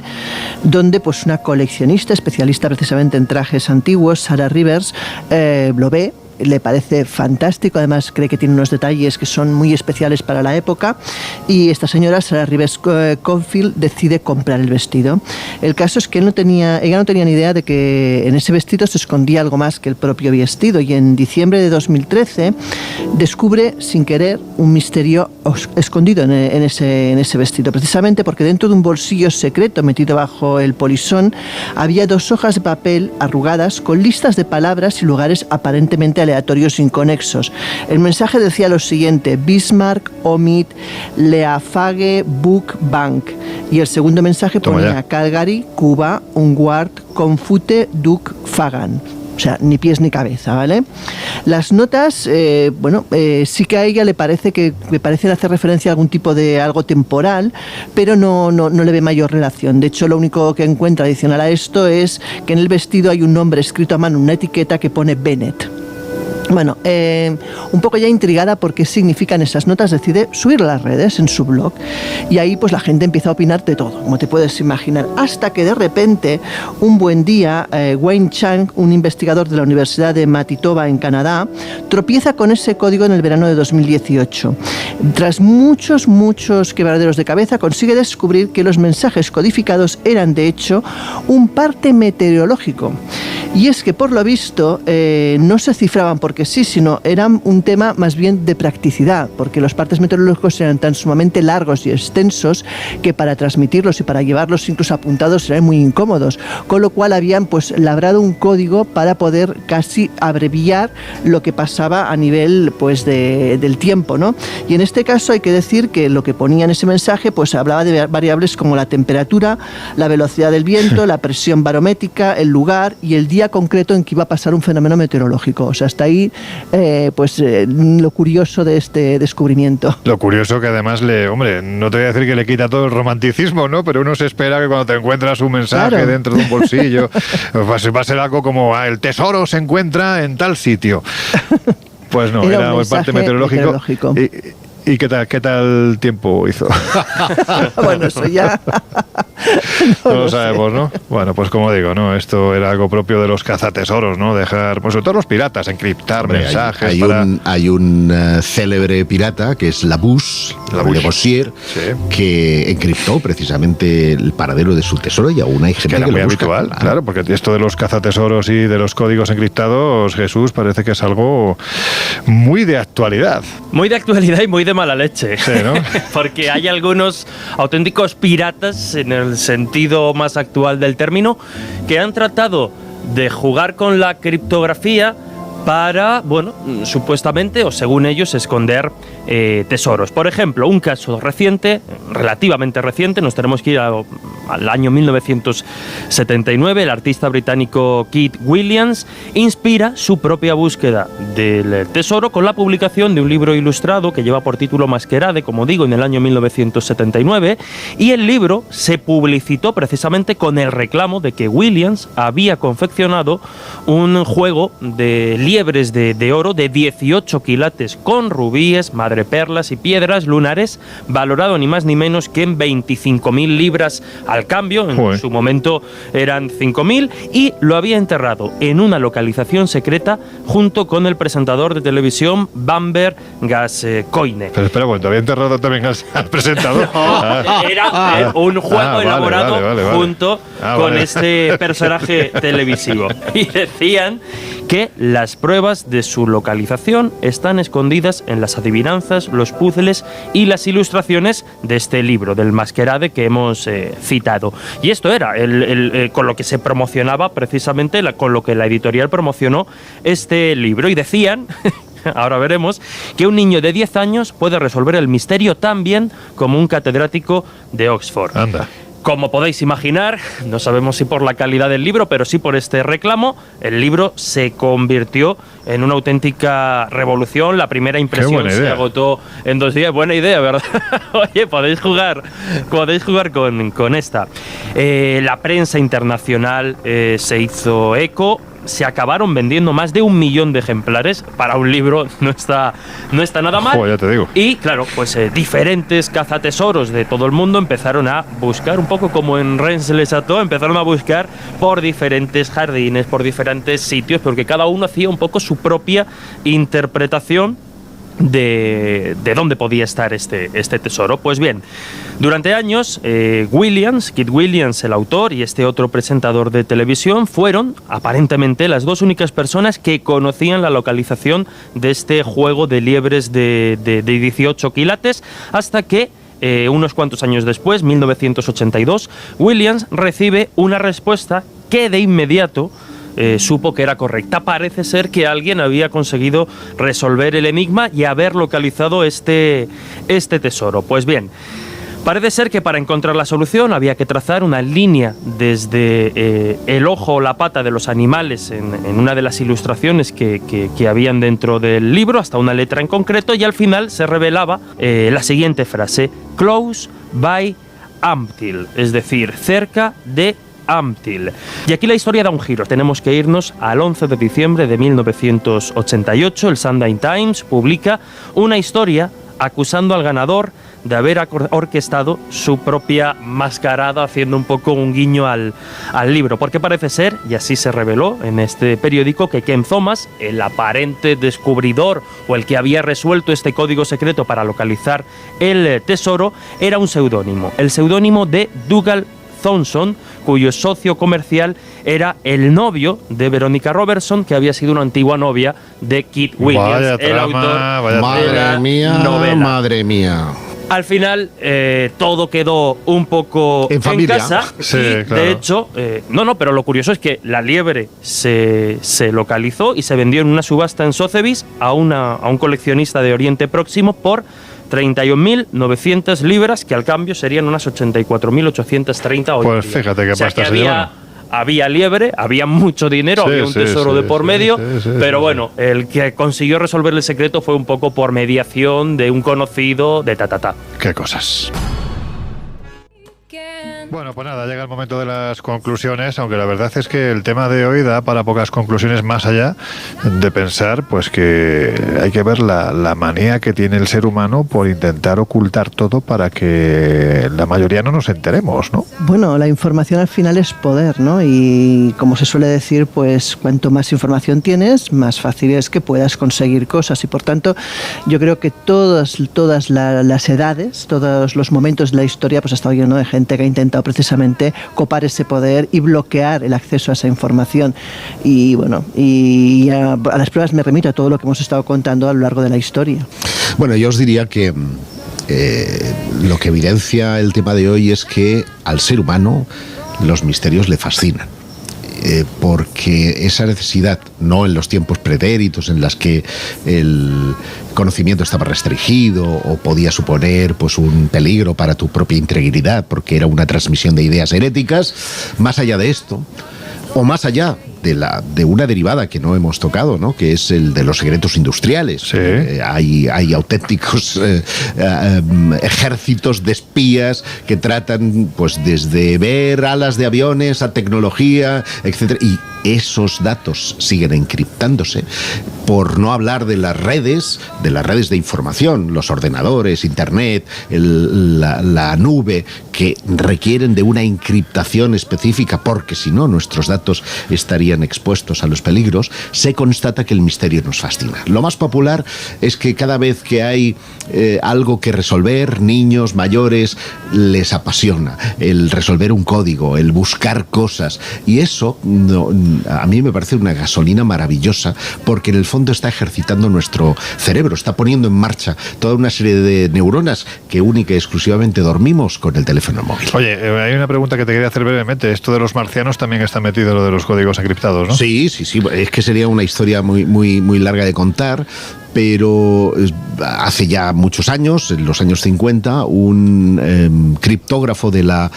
donde pues una coleccionista especialista precisamente en trajes antiguos, Sarah Rivers, lo ve, le parece fantástico, además cree que tiene unos detalles que son muy especiales para la época, y esta señora, Sarah Rivers Confield, decide comprar el vestido. El caso es que ella no tenía ni idea de que en ese vestido se escondía algo más que el propio vestido, y en diciembre de 2013 descubre sin querer un misterio escondido en ese vestido, precisamente porque dentro de un bolsillo secreto metido bajo el polisón había 2 hojas de papel arrugadas con listas de palabras y lugares aparentemente aleatorios inconexos. El mensaje decía lo siguiente: Bismarck, Omid, Leafage, Book, Bank. Y el segundo mensaje ponía Calgary, Cuba, Unguard, Confute, Duc, Fagan. O sea, ni pies ni cabeza, ¿vale? Las notas, sí que a ella le parecen hacer referencia a algún tipo de algo temporal, pero no le ve mayor relación. De hecho, lo único que encuentra adicional a esto es que en el vestido hay un nombre escrito a mano, una etiqueta que pone Bennett. Bueno, un poco ya intrigada por qué significan esas notas, decide subir a las redes en su blog y ahí pues la gente empieza a opinar de todo, como te puedes imaginar, hasta que de repente un buen día Wayne Chang, un investigador de la Universidad de Manitoba en Canadá, tropieza con ese código en el verano de 2018. Tras muchos quebraderos de cabeza consigue descubrir que los mensajes codificados eran de hecho un parte meteorológico. Y es que por lo visto no se cifraban porque sí, sino eran un tema más bien de practicidad, porque los partes meteorológicos eran tan sumamente largos y extensos que para transmitirlos y para llevarlos incluso apuntados eran muy incómodos, con lo cual habían pues labrado un código para poder casi abreviar lo que pasaba a nivel pues del tiempo, ¿no? Y en este caso hay que decir que lo que ponía en ese mensaje pues hablaba de variables como la temperatura, la velocidad del viento, la presión barométrica, el lugar y el día concreto en que iba a pasar un fenómeno meteorológico. O sea, hasta ahí lo curioso de este descubrimiento. Lo curioso que además no te voy a decir que le quita todo el romanticismo, ¿no? Pero uno se espera que cuando te encuentras un mensaje dentro de un bolsillo, va a ser algo como el tesoro se encuentra en tal sitio. Pues no, era el parte meteorológico. ¿Y qué tal tiempo hizo? Bueno, eso ya... no lo sabemos, ¿no? Bueno, pues como digo, ¿no? Esto era algo propio de los cazatesoros, ¿no? Dejar, pues sobre todo los piratas, encriptar mensajes. Hay un célebre pirata que es Labouche sí, que encriptó precisamente el paradero de su tesoro y aún hay gente que era muy habitual, claro, porque esto de los cazatesoros y de los códigos encriptados, Jesús, parece que es algo muy de actualidad. Muy de actualidad y muy de mala leche. Sí, ¿no? Porque hay algunos auténticos piratas, en el sentido más actual del término, que han tratado de jugar con la criptografía para, supuestamente o según ellos, esconder tesoros. Por ejemplo, un caso reciente, relativamente reciente, nos tenemos que ir al año 1979, el artista británico Kit Williams inspira su propia búsqueda del tesoro con la publicación de un libro ilustrado que lleva por título Masquerade, como digo, en el año 1979, y el libro se publicitó precisamente con el reclamo de que Williams había confeccionado un juego de liebres de oro de 18 quilates con rubíes, madreperlas y piedras lunares, valorado ni más ni menos que en 25.000 libras al cambio, en su momento eran 5.000, y lo había enterrado en una localización secreta junto con el presentador de televisión Bamber Gascoigne. Pero espera, ¿te había enterrado también al presentador? No, era un juego elaborado junto con este personaje televisivo. Y decían que las pruebas de su localización están escondidas en las adivinanzas, los puzzles y las ilustraciones de este libro, del Masquerade que hemos citado. Y esto era con lo que se promocionaba precisamente, con lo que la editorial promocionó este libro. Y decían... Ahora veremos que un niño de 10 años puede resolver el misterio tan bien como un catedrático de Oxford. Anda. Como podéis imaginar, no sabemos si por la calidad del libro, pero sí por este reclamo, el libro se convirtió en una auténtica revolución. La primera impresión se agotó en 2 días. Buena idea, ¿verdad? Oye, podéis jugar con esta. La prensa internacional se hizo eco. Se acabaron vendiendo más de 1 millón de ejemplares. Para un libro no está nada mal. Ya te digo. Y claro, pues diferentes cazatesoros de todo el mundo empezaron a buscar, un poco como en Rennes les Chateau, empezaron a buscar por diferentes jardines, por diferentes sitios, porque cada uno hacía un poco su propia interpretación de dónde podía estar este tesoro. Pues bien, durante años Kit Williams, el autor, y este otro presentador de televisión fueron aparentemente las 2 únicas personas que conocían la localización de este juego de liebres de 18 quilates, hasta que unos cuantos años después, 1982, Williams recibe una respuesta que de inmediato supo que era correcta. Parece ser que alguien había conseguido resolver el enigma y haber localizado este tesoro. Pues bien, parece ser que para encontrar la solución había que trazar una línea desde el ojo o la pata de los animales en una de las ilustraciones que habían dentro del libro hasta una letra en concreto, y al final se revelaba la siguiente frase: close by Ampthill, es decir, cerca de Amtil. Y aquí la historia da un giro. Tenemos que irnos al 11 de diciembre de 1988. El Sunday Times publica una historia acusando al ganador de haber orquestado su propia mascarada, haciendo un poco un guiño al libro, porque parece ser, y así se reveló en este periódico, que Ken Thomas, el aparente descubridor o el que había resuelto este código secreto para localizar el tesoro, era un seudónimo, el seudónimo de Dougal Thompson, cuyo socio comercial era el novio de Veronica Robertson, que había sido una antigua novia de Kit Williams, el autor de la novela. Madre mía. Al final, todo quedó un poco en casa. Sí, y, claro. de hecho, pero lo curioso es que la liebre se localizó y se vendió en una subasta en Sotheby's a un coleccionista de Oriente Próximo por 31.900 libras, que al cambio serían unas 84.830 hoy. Pues fíjate qué pasta se llevaron. Había liebre, había mucho dinero, había un tesoro de por medio, pero bueno, el que consiguió resolver el secreto fue un poco por mediación de un conocido de ta. Qué cosas. Bueno, pues nada, llega el momento de las conclusiones, aunque la verdad es que el tema de hoy da para pocas conclusiones, más allá de pensar pues que hay que ver la manía que tiene el ser humano por intentar ocultar todo para que la mayoría no nos enteremos, ¿no? Bueno, la información al final es poder, ¿no? Y como se suele decir, pues cuanto más información tienes, más fácil es que puedas conseguir cosas. Y por tanto, yo creo que todas las edades, todos los momentos de la historia, pues ha estado lleno de gente que ha intentado precisamente copar ese poder y bloquear el acceso a esa información. Y bueno, y a las pruebas me remito a todo lo que hemos estado contando a lo largo de la historia. Bueno, yo os diría que lo que evidencia el tema de hoy es que al ser humano los misterios le fascinan. Porque esa necesidad, no en los tiempos pretéritos en las que el conocimiento estaba restringido o podía suponer pues un peligro para tu propia integridad porque era una transmisión de ideas heréticas, más allá de esto, o más allá de una derivada que no hemos tocado, ¿no? Que es el de los secretos industriales. Sí. Hay auténticos ejércitos de espías que tratan pues desde ver alas de aviones a tecnología, etcétera, y esos datos siguen encriptándose, por no hablar de las redes de información, los ordenadores, internet, la nube, que requieren de una encriptación específica, porque si no nuestros datos estarían expuestos a los peligros. Se constata que el misterio nos fascina. Lo más popular es que cada vez que hay algo que resolver, niños, mayores, les apasiona el resolver un código, el buscar cosas, y eso a mí me parece una gasolina maravillosa, porque en el fondo está ejercitando nuestro cerebro, está poniendo en marcha toda una serie de neuronas que única y exclusivamente dormimos con el teléfono móvil. Oye, hay una pregunta que te quería hacer brevemente. Esto de los marcianos también está metido en lo de los códigos encriptados, ¿no? Sí, es que sería una historia muy larga de contar, pero hace ya muchos años, en los años 50, un criptógrafo de la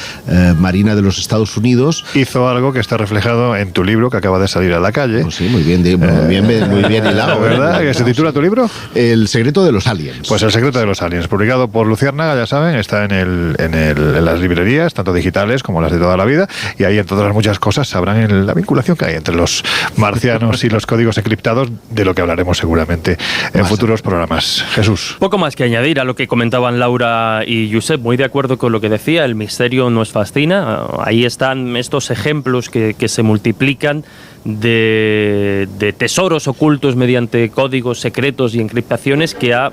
Marina de los Estados Unidos hizo algo que está reflejado en tu libro que acaba de salir a la calle. Pues sí, muy bien hilado, ¿verdad? ¿Que se titula tu libro? El secreto de los aliens. Pues El secreto de los aliens, publicado por Luciérnaga, ya saben, está en las librerías, tanto digitales como las de toda la vida, y ahí, entre otras muchas cosas, sabrán la vinculación que hay entre los marcianos y los códigos encriptados, de lo que hablaremos seguramente en futuros programas. Jesús. Poco más que añadir a lo que comentaban Laura y Josep, muy de acuerdo con lo que decía, el misterio nos fascina. Ahí están estos ejemplos que se multiplican de tesoros ocultos mediante códigos secretos y encriptaciones que ha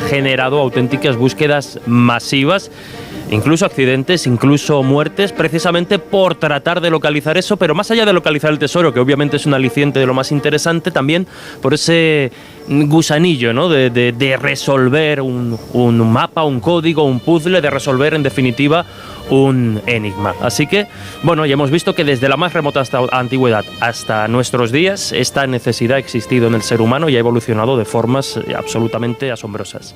generado auténticas búsquedas masivas, incluso accidentes, incluso muertes, precisamente por tratar de localizar eso, pero más allá de localizar el tesoro, que obviamente es un aliciente de lo más interesante, también por ese gusanillo, ¿no? de resolver un mapa, un código, un puzzle, de resolver en definitiva un enigma. Así que, bueno, ya hemos visto que desde la más remota antigüedad hasta nuestros días esta necesidad ha existido en el ser humano y ha evolucionado de formas absolutamente asombrosas.